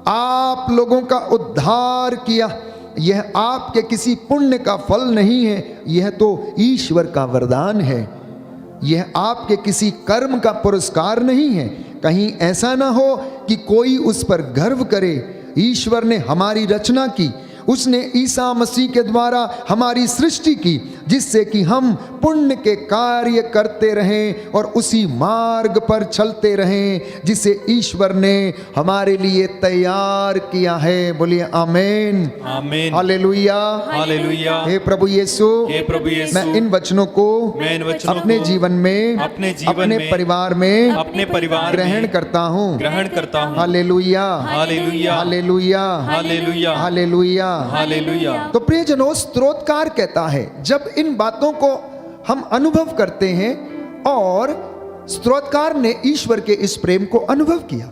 आप लोगों का उद्धार किया। यह आपके किसी पुण्य का फल नहीं है, यह तो ईश्वर का वरदान है। यह आपके किसी कर्म का पुरस्कार नहीं है। कहीं ऐसा ना हो कि कोई उस पर गर्व करे। ईश्वर ने हमारी रचना की, उसने ईसा मसीह के द्वारा हमारी सृष्टि की, जिससे कि हम पुण्य के कार्य करते रहें और उसी मार्ग पर चलते रहें जिसे ईश्वर ने हमारे लिए तैयार किया है। बोलिए आमीन,
आमीन,
हालेलुया,
हालेलुया।
हे प्रभु यीशु,
हे प्रभु यीशु,
मैं इन वचनों को अपने जीवन में, अपने परिवार में,
अपने परिवार
ग्रहण करता हूँ,
ग्रहण करता हूँ।
Hallelujah,
hallelujah,
hallelujah,
hallelujah,
hallelujah,
hallelujah.
तो प्रियजनों, स्तोत्रकार कहता है जब इन बातों को हम अनुभव करते हैं, और स्तोत्रकार ने ईश्वर के इस प्रेम को अनुभव किया,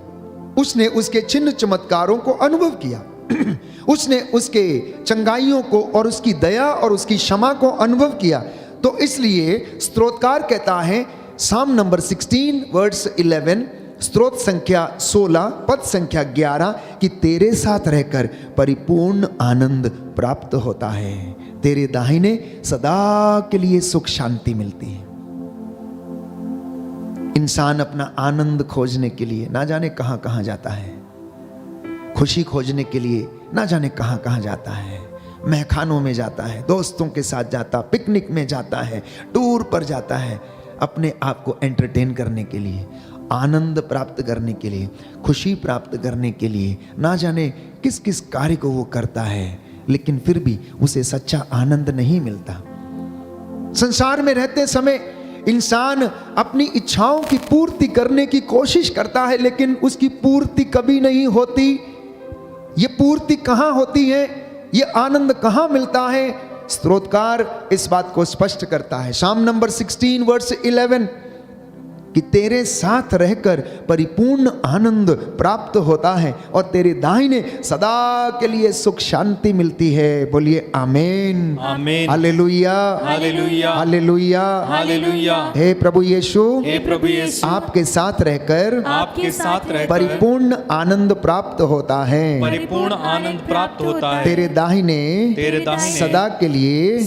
उसने उसके चिन्ह चमत्कारों को अनुभव किया, उसने उसके चंगाइयों को और उसकी दया और उसकी क्षमा को अनुभव किया, तो इसलिए स्तोत्रकार कहता है, साम नंबर 16 वर्स 11, स्तोत्र संख्या 16 पद संख्या 11, कि तेरे साथ रहकर परिपूर्ण आनंद प्राप्त होता है, तेरे दाहिने सदा के लिए सुख शांति मिलती है। इंसान अपना आनंद खोजने के लिए ना जाने कहां कहां जाता है, खुशी खोजने के लिए ना जाने कहां कहां जाता है, महखानों में जाता है, दोस्तों के साथ जाता, पिकनिक में जाता है, टूर पर जाता है, अपने आप को एंटरटेन करने के लिए, आनंद प्राप्त करने के लिए, खुशी प्राप्त करने के लिए, ना जाने किस किस कार्य को वो करता है, लेकिन फिर भी उसे सच्चा आनंद नहीं मिलता। संसार में रहते समय इंसान अपनी इच्छाओं की पूर्ति करने की कोशिश करता है, लेकिन उसकी पूर्ति कभी नहीं होती। ये पूर्ति कहाँ होती है, ये आनंद कहाँ मिलता है? स्तोत्रकार इस बात को स्पष्ट करता है, साम नंबर 16 वर्स 11, कि तेरे साथ रहकर परिपूर्ण आनंद प्राप्त होता है और तेरे दाहिने सदा के लिए सुख शांति मिलती है। बोलिए आमीन,
आमीन,
हालेलुया,
हालेलुया,
हालेलुया,
हालेलुया।
हे प्रभु यीशु,
हे प्रभु यीशु,
आपके साथ रहकर
आपके साथ रहकर
परिपूर्ण आनंद प्राप्त होता है,
परिपूर्ण आनंद प्राप्त होता है,
तेरे दाहिने सदा के लिए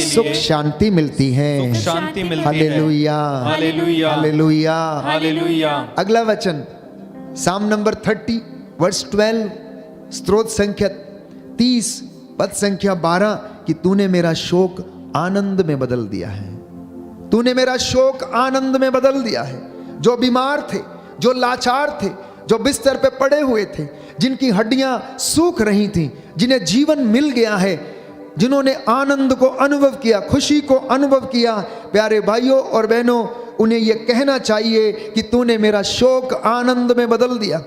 सुख शांति मिलती है,
सुख शांति मिलती है।
Hallelujah,
hallelujah,
hallelujah,
hallelujah.
अगला वचन साम नंबर 30 वर्स 12, स्तोत्र संख्या 30 पद संख्या 12, कि तूने मेरा शोक आनंद में बदल दिया है, तूने मेरा शोक आनंद में बदल दिया है। जो बीमार थे, जो लाचार थे, जो बिस्तर पे पड़े हुए थे, जिनकी हड्डियां सूख रही थी, जिन्हें जीवन मिल गया है, जिन्होंने आनंद को अनुभव किया, खुशी को अनुभव किया, प्यारे भाइयों और बहनों, उन्हें यह कहना चाहिए कि तूने मेरा शोक आनंद में बदल दिया।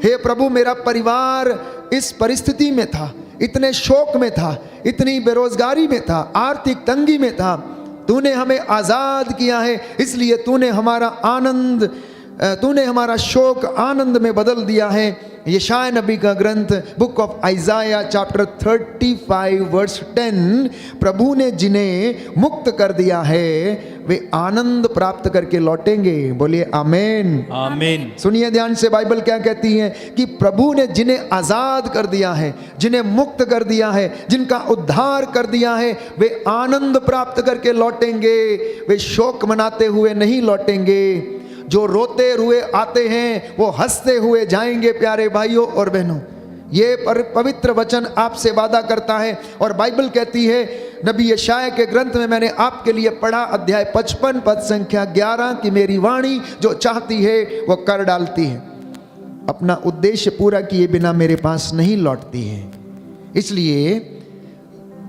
हे प्रभु, मेरा परिवार इस परिस्थिति में था, इतने शोक में था, इतनी बेरोजगारी में था, आर्थिक तंगी में था, तूने हमें आजाद किया है, इसलिए तूने हमारा शोक आनंद में बदल दिया है। यशाया नबी का ग्रंथ book of Isaiah chapter 35 verse 10, प्रभु ने जिन्हें मुक्त कर दिया है वे आनंद प्राप्त करके लौटेंगे। बोलिए आमीन,
आमीन।
सुनिए ध्यान से, बाइबल क्या कहती है कि प्रभु ने जिन्हें आजाद कर दिया है, जिन्हें मुक्त कर दिया है, जिनका उद्धार कर दिया है, वे आनंद प्राप्त करके लौटेंगे, वे शोक मनाते हुए नहीं लौटेंगे। जो रोते हुए आते हैं वो हंसते हुए जाएंगे। प्यारे भाइयों और बहनों, ये पवित्र वचन आपसे वादा करता है, और बाइबल कहती है नबी यशाया के ग्रंथ में मैंने आपके लिए पढ़ा, अध्याय 55 पद संख्या 11, कि मेरी वाणी जो चाहती है वो कर डालती है, अपना उद्देश्य पूरा किए बिना मेरे पास नहीं लौटती है। इसलिए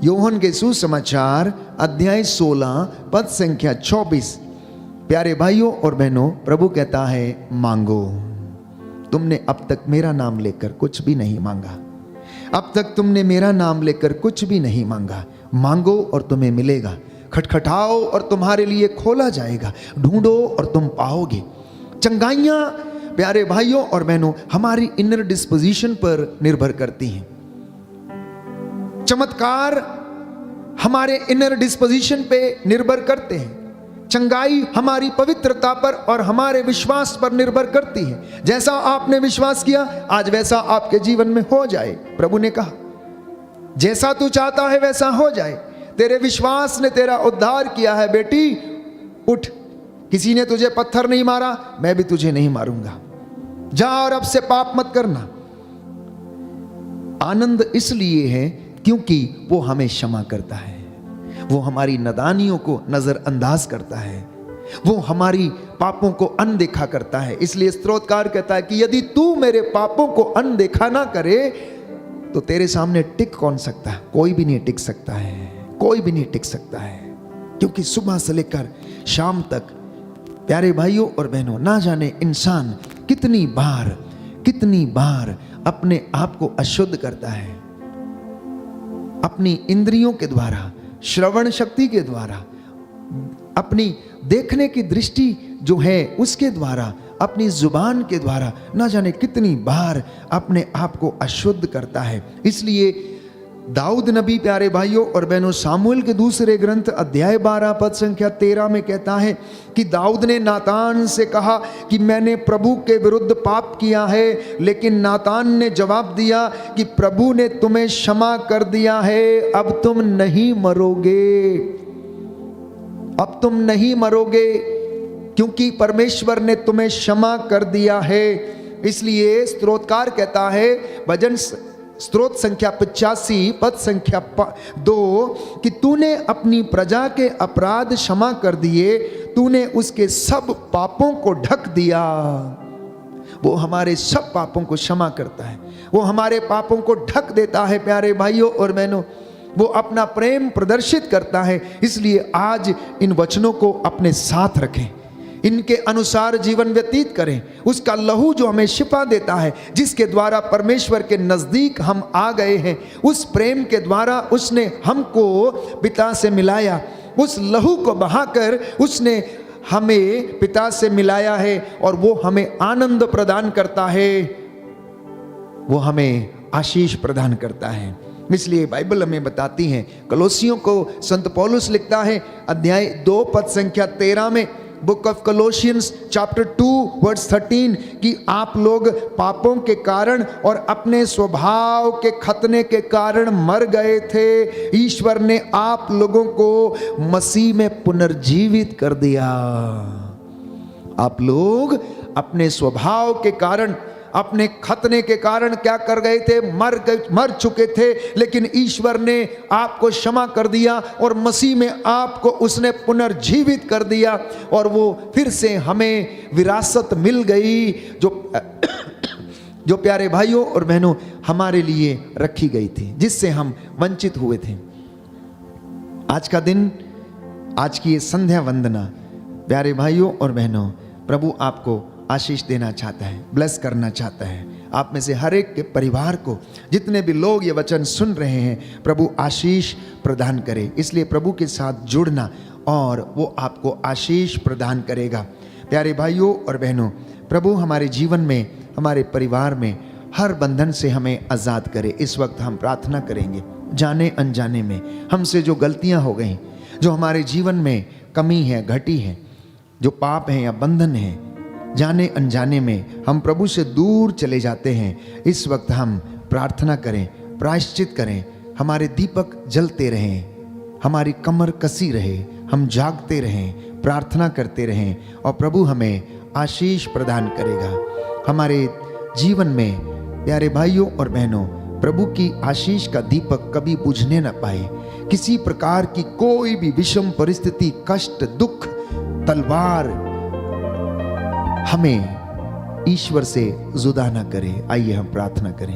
यूहन्ना के सुसमाचार अध्याय 16 पद संख्या 24, प्यारे भाइयों और बहनों, प्रभु कहता है मांगो। तुमने अब तक मेरा नाम लेकर कुछ भी नहीं मांगा, अब तक तुमने मेरा नाम लेकर कुछ भी नहीं मांगा। मांगो और तुम्हें मिलेगा, खटखटाओ और तुम्हारे लिए खोला जाएगा, ढूंढो और तुम पाओगे। चंगाइयाँ प्यारे भाइयों और बहनों हमारी इनर डिस्पोजिशन पर निर्भर करती हैं। चमत्कार हमारे इनर डिस्पोजिशन पे निर्भर करते हैं। चंगाई हमारी पवित्रता पर और हमारे विश्वास पर निर्भर करती है। जैसा आपने विश्वास किया आज वैसा आपके जीवन में हो जाए। प्रभु ने कहा जैसा तू चाहता है वैसा हो जाए। तेरे विश्वास ने तेरा उद्धार किया है बेटी, उठ। किसी ने तुझे पत्थर नहीं मारा, मैं भी तुझे नहीं मारूंगा। जा और अब से पाप मत करना। आनंद इसलिए है क्योंकि वो हमें क्षमा करता है, वो हमारी नादानियों को नजरअंदाज करता है, वो हमारी पापों को अनदेखा करता है। इसलिए स्तोत्रकार कहता है कि यदि तू मेरे पापों को अनदेखा ना करे तो तेरे सामने टिक कौन सकता है? कोई भी नहीं टिक सकता है, कोई भी नहीं टिक सकता है। क्योंकि सुबह से लेकर शाम तक प्यारे भाइयों और बहनों, ना जाने इंसान कितनी बार अपने आप को अशुद्ध करता है, अपनी इंद्रियों के द्वारा, श्रवण शक्ति के द्वारा, अपनी देखने की दृष्टि जो है उसके द्वारा, अपनी जुबान के द्वारा, ना जाने कितनी बार अपने आप को अशुद्ध करता है। इसलिए दाऊद नबी प्यारे भाइयों और बहनों सामुएल के दूसरे ग्रंथ अध्याय 12 पद संख्या 13 में कहता है कि दाऊद ने नातान से कहा कि मैंने प्रभु के विरुद्ध पाप किया है। लेकिन नातान ने जवाब दिया कि प्रभु ने तुम्हें क्षमा कर दिया है, अब तुम नहीं मरोगे, अब तुम नहीं मरोगे, क्योंकि परमेश्वर ने तुम्हें क्षमा कर दिया है। इसलिए स्तोत्रकार कहता है भजन स्तोत्र संख्या 85 पद संख्या 2 कि तूने अपनी प्रजा के अपराध क्षमा कर दिए, तूने उसके सब पापों को ढक दिया। वो हमारे सब पापों को क्षमा करता है, वो हमारे पापों को ढक देता है। प्यारे भाइयों और बहनों, वो अपना प्रेम प्रदर्शित करता है। इसलिए आज इन वचनों को अपने साथ रखें, इनके अनुसार जीवन व्यतीत करें। उसका लहू जो हमें शिफा देता है, जिसके द्वारा परमेश्वर के नजदीक हम आ गए हैं, उस प्रेम के द्वारा उसने हमको पिता से मिलाया, उस लहू को बहाकर उसने हमें पिता से मिलाया है और वो हमें आनंद प्रदान करता है, वो हमें आशीष प्रदान करता है। इसलिए बाइबल हमें बताती है, कलोसियों को संत पौलुस लिखता है अध्याय 2 पद संख्या 13 में, बुक ऑफ कोलोसियंस चैप्टर 2 वर्स 13 कि आप लोग पापों के कारण और अपने स्वभाव के खतने के कारण मर गए थे, ईश्वर ने आप लोगों को मसीह में पुनर्जीवित कर दिया। आप लोग अपने स्वभाव के कारण, अपने खतने के कारण क्या कर गए थे? मर चुके थे, लेकिन ईश्वर ने आपको क्षमा कर दिया और मसीह में आपको उसने पुनर्जीवित कर दिया और वो फिर से हमें विरासत मिल गई जो प्यारे भाइयों और बहनों हमारे लिए रखी गई थी, जिससे हम वंचित हुए थे। आज का दिन, आज की ये संध्या वंदना प्यारे भाइयों और बहनों, प्रभु आपको आशीष देना चाहता है, ब्लेस करना चाहता है। आप में से हर एक के परिवार को, जितने भी लोग ये वचन सुन रहे हैं, प्रभु आशीष प्रदान करे। इसलिए प्रभु के साथ जुड़ना और वो आपको आशीष प्रदान करेगा। प्यारे भाइयों और बहनों, प्रभु हमारे जीवन में, हमारे परिवार में हर बंधन से हमें आज़ाद करे। इस वक्त हम प्रार्थना करेंगे। जाने अनजाने में हमसे जो गलतियां हो गई, जो हमारे जीवन में कमी है, घटी है, जो पाप है या बंधन है, जाने अनजाने में हम प्रभु से दूर चले जाते हैं, इस वक्त हम प्रार्थना करें, प्रायश्चित करें। हमारे दीपक जलते रहें, हमारी कमर कसी रहे, हम जागते रहें, प्रार्थना करते रहें और प्रभु हमें आशीष प्रदान करेगा। हमारे जीवन में प्यारे भाइयों और बहनों, प्रभु की आशीष का दीपक कभी बुझने न पाए। किसी प्रकार की कोई भी विषम परिस्थिति, कष्ट, दुख, तलवार हमें ईश्वर से जुदा न करे। आइए हम प्रार्थना करें।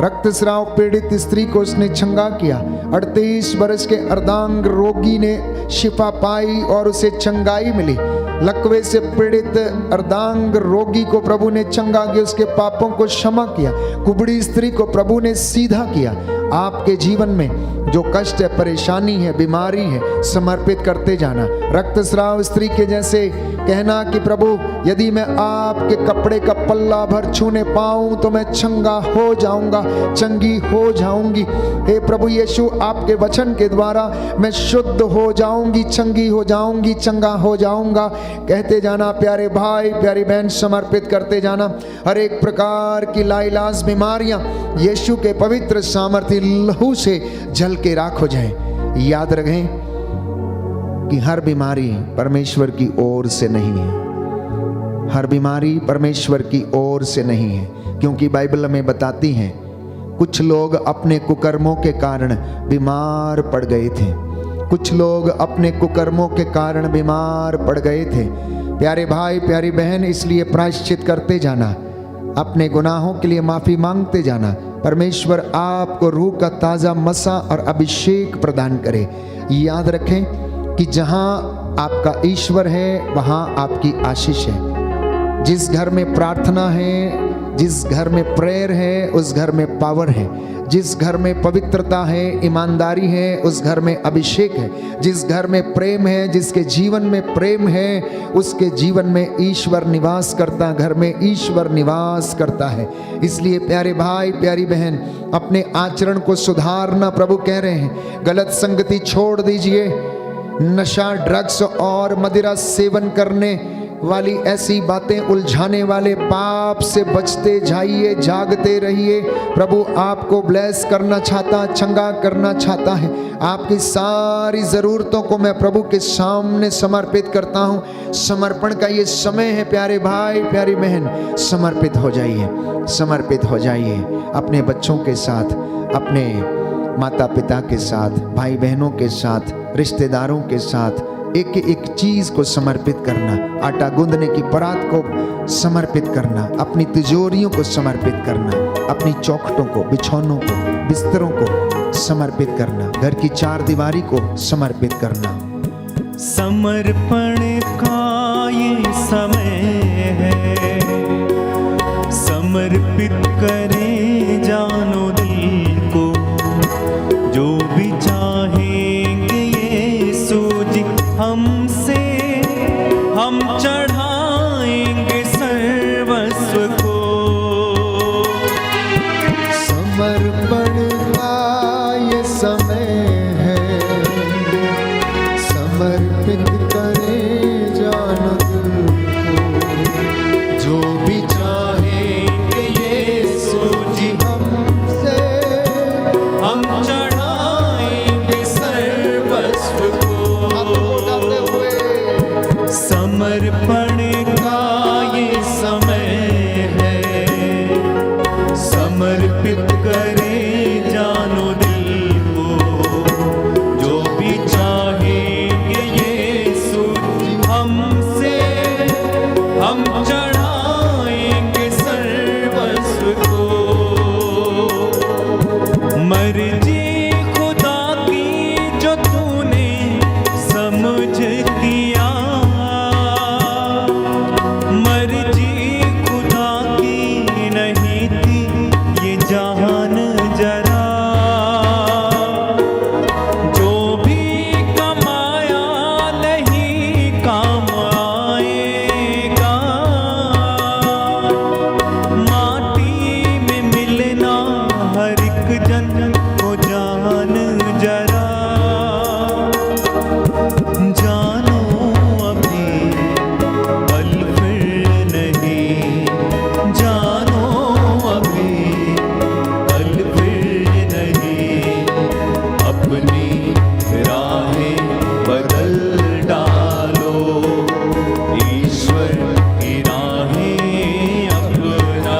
रक्तस्राव पीड़ित स्त्री को उसने चंगा किया। 38 वर्ष के अर्धांग रोगी ने शिफा पाई और उसे चंगाई मिली। लकवे से पीड़ित अर्धांग रोगी को प्रभु ने चंगा किया, उसके पापों को क्षमा किया। कुबड़ी स्त्री को प्रभु ने सीधा किया। आपके जीवन में जो कष्ट है, परेशानी है, बीमारी है, समर्पित करते जाना। रक्तस्राव स्त्री के जैसे कहना कि प्रभु यदि मैं आपके कपड़े का पल्ला भर छूने पाऊं तो मैं चंगा हो जाऊंगा, चंगी हो जाऊंगी। हे प्रभु यीशु, आपके वचन के द्वारा मैं शुद्ध हो जाऊंगी, चंगी हो जाऊंगी, चंगा हो जाऊंगा कहते जाना। प्यारे भाई प्यारी बहन, समर्पित करते जाना। हर एक प्रकार की लाइलाज बीमारियां यीशु के पवित्र सामर्थ्य लहू से जल के राख हो जाएं। याद रखें कि हर बीमारी परमेश्वर की ओर से नहीं है। हर बीमारी परमेश्वर की ओर से नहीं है, क्योंकि बाइबल हमें बताती है कुछ लोग अपने कुकर्मों के कारण बीमार पड़ गए थे। कुछ लोग अपने कुकर्मों के कारण बीमार पड़ गए थे। प्यारे भाई प्यारी बहन, इसलिए प्रायश्चित करते जाना, अपने गुनाहों के लिए माफी मांगते जाना। परमेश्वर आपको रूह का ताज़ा मसा और अभिषेक प्रदान करे। याद रखें कि जहां आपका ईश्वर है वहां आपकी आशीष है। जिस घर में प्रार्थना है, जिस घर में प्रेयर है, उस घर में पावर है। जिस घर में पवित्रता है, ईमानदारी है, उस घर में अभिषेक है। जिस घर में प्रेम है, जिसके जीवन में प्रेम है, उसके जीवन में ईश्वर निवास करता, घर में ईश्वर निवास करता है। इसलिए प्यारे भाई प्यारी बहन, अपने आचरण को सुधारना प्रभु कह रहे हैं। गलत संगति छोड़ दीजिए। नशा, ड्रग्स और मदिरा सेवन करने वाली ऐसी बातें, उलझाने वाले पाप से बचते जाइए, जागते रहिए। प्रभु आपको ब्लेस करना चाहता, चंगा करना चाहता है। आपकी सारी ज़रूरतों को मैं प्रभु के सामने समर्पित करता हूँ। समर्पण का ये समय है प्यारे भाई प्यारी बहन, समर्पित हो जाइए, समर्पित हो जाइए। अपने बच्चों के साथ, अपने माता पिता के साथ, भाई बहनों के साथ, रिश्तेदारों के साथ एक एक चीज को समर्पित करना। आटा गूंदने की परात को समर्पित करना, अपनी तिजोरियों को समर्पित करना, अपनी चौखटों को, बिछौनों को, बिस्तरों को समर्पित करना, घर की चार दीवारी को समर्पित करना।
समर्पण का ये समय है, समर्पित करें जानो दिल को, जो भी चाहेंगे यीशु जी हमसे, हम चढ़ाएंगे सर्वस्व को।
समर्पण का ये समय है, समर्पित करें जानो दिल को, जो भी चाहेंगे यीशु जी हमसे,
हम चढ़ाएंगे सर्वस्व को। समर्पण का ये समय है, समर्पित करें जानो दिल को, जो भी चाहेंगे यीशु हमसे, हम चढ़ाएंगे सर्वस्व को। मर्जी खुदा की जो तूने समझ दिया, मर्जी खुदा की नहीं थी ये जहान जरा, जो भी कमाया नहीं काम आएगा, माटी में मिलना हर एक जन को जान जरा। जानो अभी पल फिर नहीं, जानो अभी पल फिर नहीं, अपनी राहें बदल डालो, ईश्वर की राहें अपना।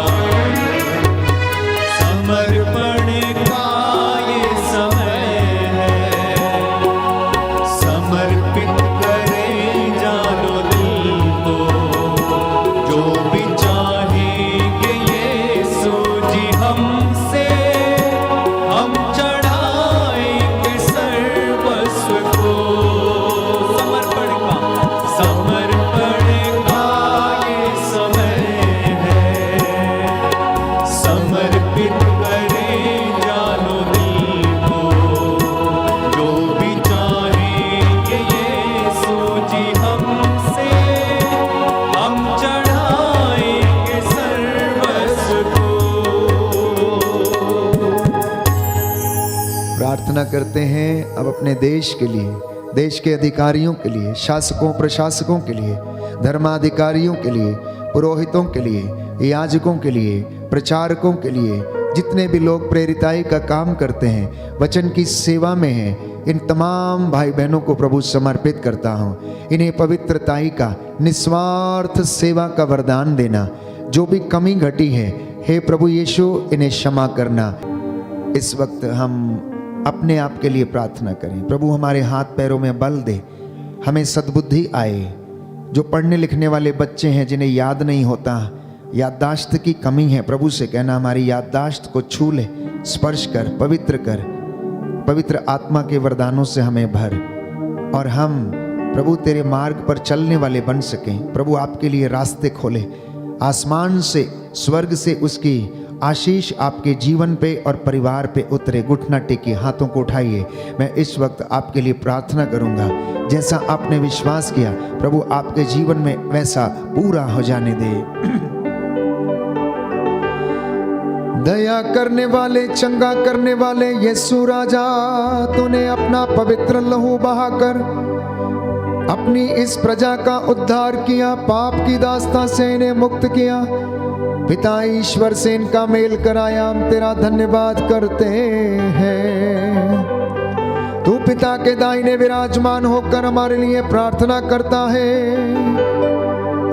समर्पण का
प्रार्थना करते हैं अब अपने देश के लिए, देश के अधिकारियों के लिए, शासकों प्रशासकों के लिए, धर्माधिकारियों के लिए, पुरोहितों के लिए, याजकों के लिए, प्रचारकों के लिए, जितने भी लोग प्रेरिताई का काम करते हैं, वचन की सेवा में हैं, इन तमाम भाई बहनों को प्रभु समर्पित करता हूँ। इन्हें पवित्रताई का, निस्वार्थ सेवा का वरदान देना। जो भी कमी घटी है, हे प्रभु यीशु इन्हें क्षमा करना। इस वक्त हम अपने आप के लिए प्रार्थना करें। प्रभु हमारे हाथ पैरों में बल दे, हमें सद्बुद्धि आए। जो पढ़ने लिखने वाले बच्चे हैं जिन्हें याद नहीं होता, याददाश्त की कमी है, प्रभु से कहना हमारी याददाश्त को छू ले, स्पर्श कर, पवित्र कर, पवित्र आत्मा के वरदानों से हमें भर, और हम प्रभु तेरे मार्ग पर चलने वाले बन सकें। प्रभु आपके लिए रास्ते खोले, आसमान से, स्वर्ग से उसकी आशीष आपके जीवन पे और परिवार पे उतरे। घुटना टेकिए, हाथों को उठाइए। मैं इस वक्त आपके लिए प्रार्थना करूंगा। जैसा आपने विश्वास किया, प्रभु आपके जीवन में वैसा पूरा हो जाने दे। दया करने वाले, चंगा करने वाले यीशु राजा, तूने अपना पवित्र लहू बहाकर अपनी इस प्रजा का उद्धार किया, पाप की दास्ता से इन्हें मुक्त किया। पिता ईश्वर से इनका मेल कराया। हम तेरा धन्यवाद करते हैं। तू पिता के दाहिने विराजमान होकर हमारे लिए प्रार्थना करता है।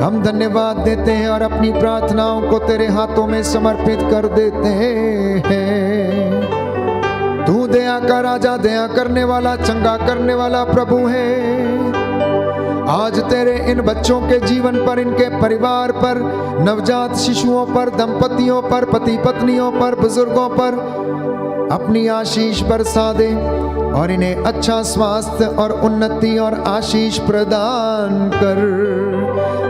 हम धन्यवाद देते हैं और अपनी प्रार्थनाओं को तेरे हाथों में समर्पित कर देते हैं। तू दया का राजा, दया करने वाला, चंगा करने वाला प्रभु है। आज तेरे इन बच्चों के जीवन पर, इनके परिवार पर, नवजात शिशुओं पर, दंपतियों पर, पति पत्नियों पर, बुजुर्गों पर अपनी आशीष बरसा दे और इन्हें अच्छा स्वास्थ्य और उन्नति और आशीष प्रदान कर।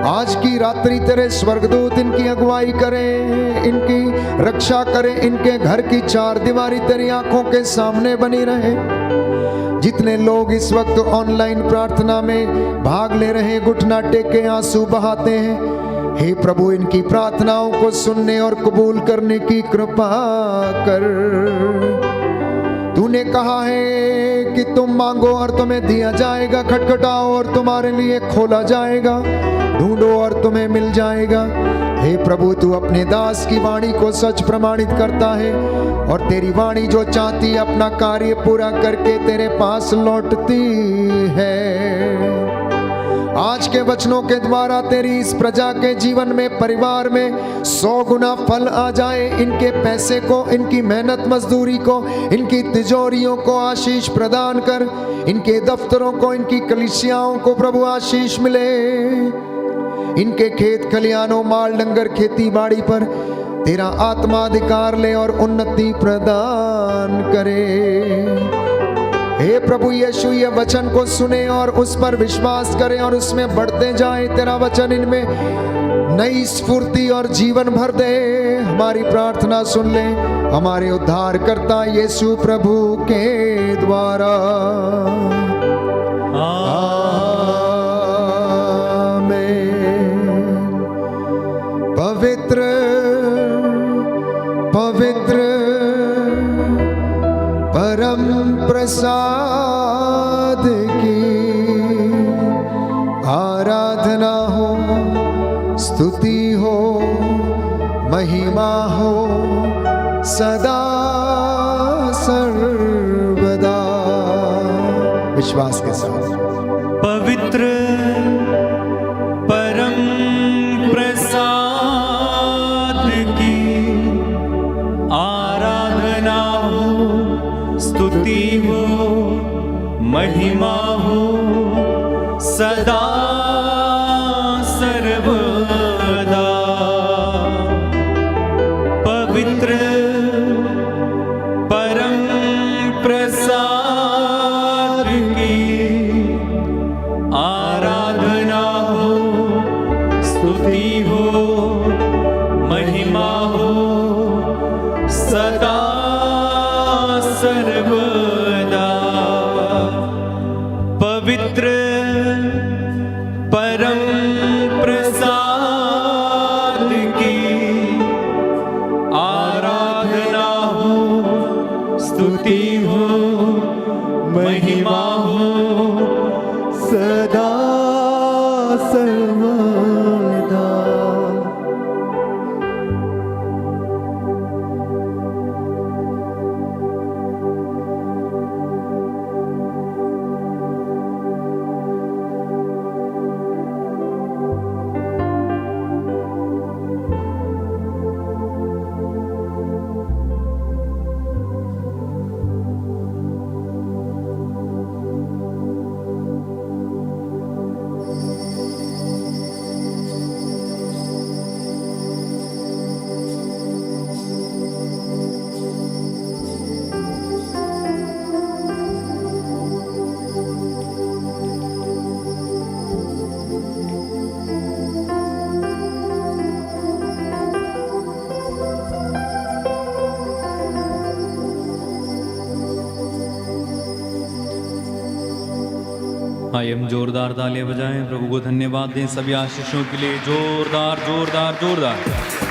आज की रात्रि तेरे स्वर्गदूत इनकी अगुवाई करें, इनकी रक्षा करें, इनके घर की चार दीवारी तेरी आंखों के सामने बनी रहे। जितने लोग इस वक्त ऑनलाइन प्रार्थना में भाग ले रहे हैं, घुटना टेके आंसू बहाते हैं, हे प्रभु इनकी प्रार्थनाओं को सुनने और कबूल करने की कृपा कर। तूने कहा है कि तुम मांगो और तुम्हें दिया जाएगा, खटखटाओ और तुम्हारे लिए खोला जाएगा, ढूंढो और तुम्हें मिल जाएगा। हे प्रभु, तू अपने दास की वाणी को सच प्रमाणित करता है और तेरी वाणी जो चाहती अपना कार्य पूरा करके तेरे पास लौटती है। आज के वचनों के द्वारा तेरी इस प्रजा के जीवन में, परिवार में 100 गुना फल आ जाए। इनके पैसे को, इनकी मेहनत मजदूरी को, इनकी तिजोरियों को आशीष प्रदान कर। इनके दफ्तरों को, इनकी कलीसियाओं को प्रभु आशीष मिले। इनके खेत खलियानों, माल डंगर, खेती बाड़ी पर तेरा आत्मा अधिकार ले और उन्नति प्रदान करे। हे प्रभु यीशु, ये वचन को सुने और उस पर विश्वास करें और उसमें बढ़ते जाए। तेरा वचन इनमें नई स्फूर्ति और जीवन भर दे। हमारी प्रार्थना सुन ले हमारे उद्धार करता यीशु प्रभु के द्वारा। पवित्र पवित्र परम प्रसाद की आराधना हो, स्तुति हो, महिमा हो सदा सर्वदा। विश्वास के साथ
पवित्र परम प्रसाद की आराधना हो, स्तुति हो, महिमा हो सदा सर्वदा। पवित्र परम प्रसाद की आराधना हो, स्तुति हो, महिमा हो सदा सर्वदा। पवित्र परम प्रसाद की आराधना हो, स्तुति हो, महिमा हो
सदा सर्वदा।
आइए हम जोरदार तालियां बजाएं, प्रभु को धन्यवाद दें सभी आशीषों के लिए। जोरदार जोरदार जोरदार।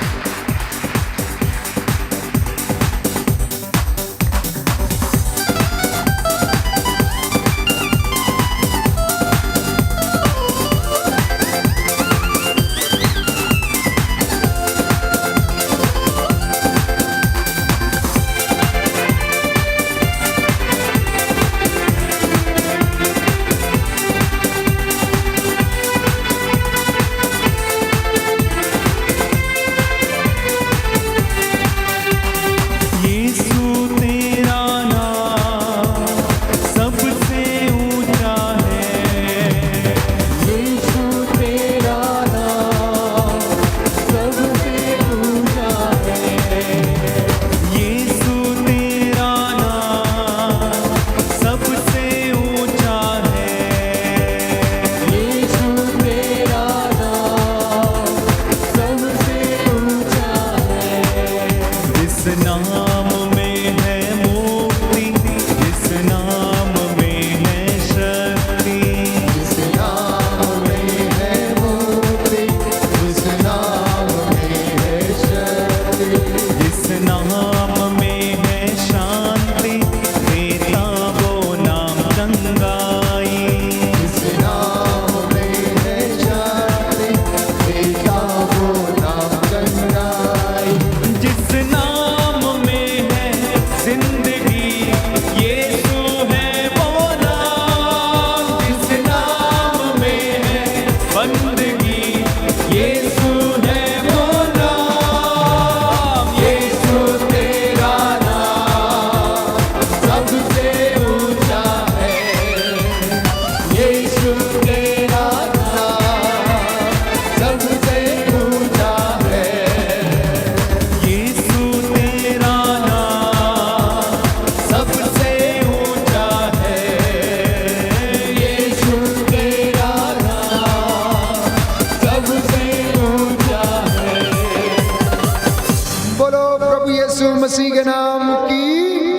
मसीह के नाम की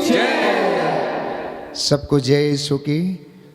जय। सबको जय यीशु की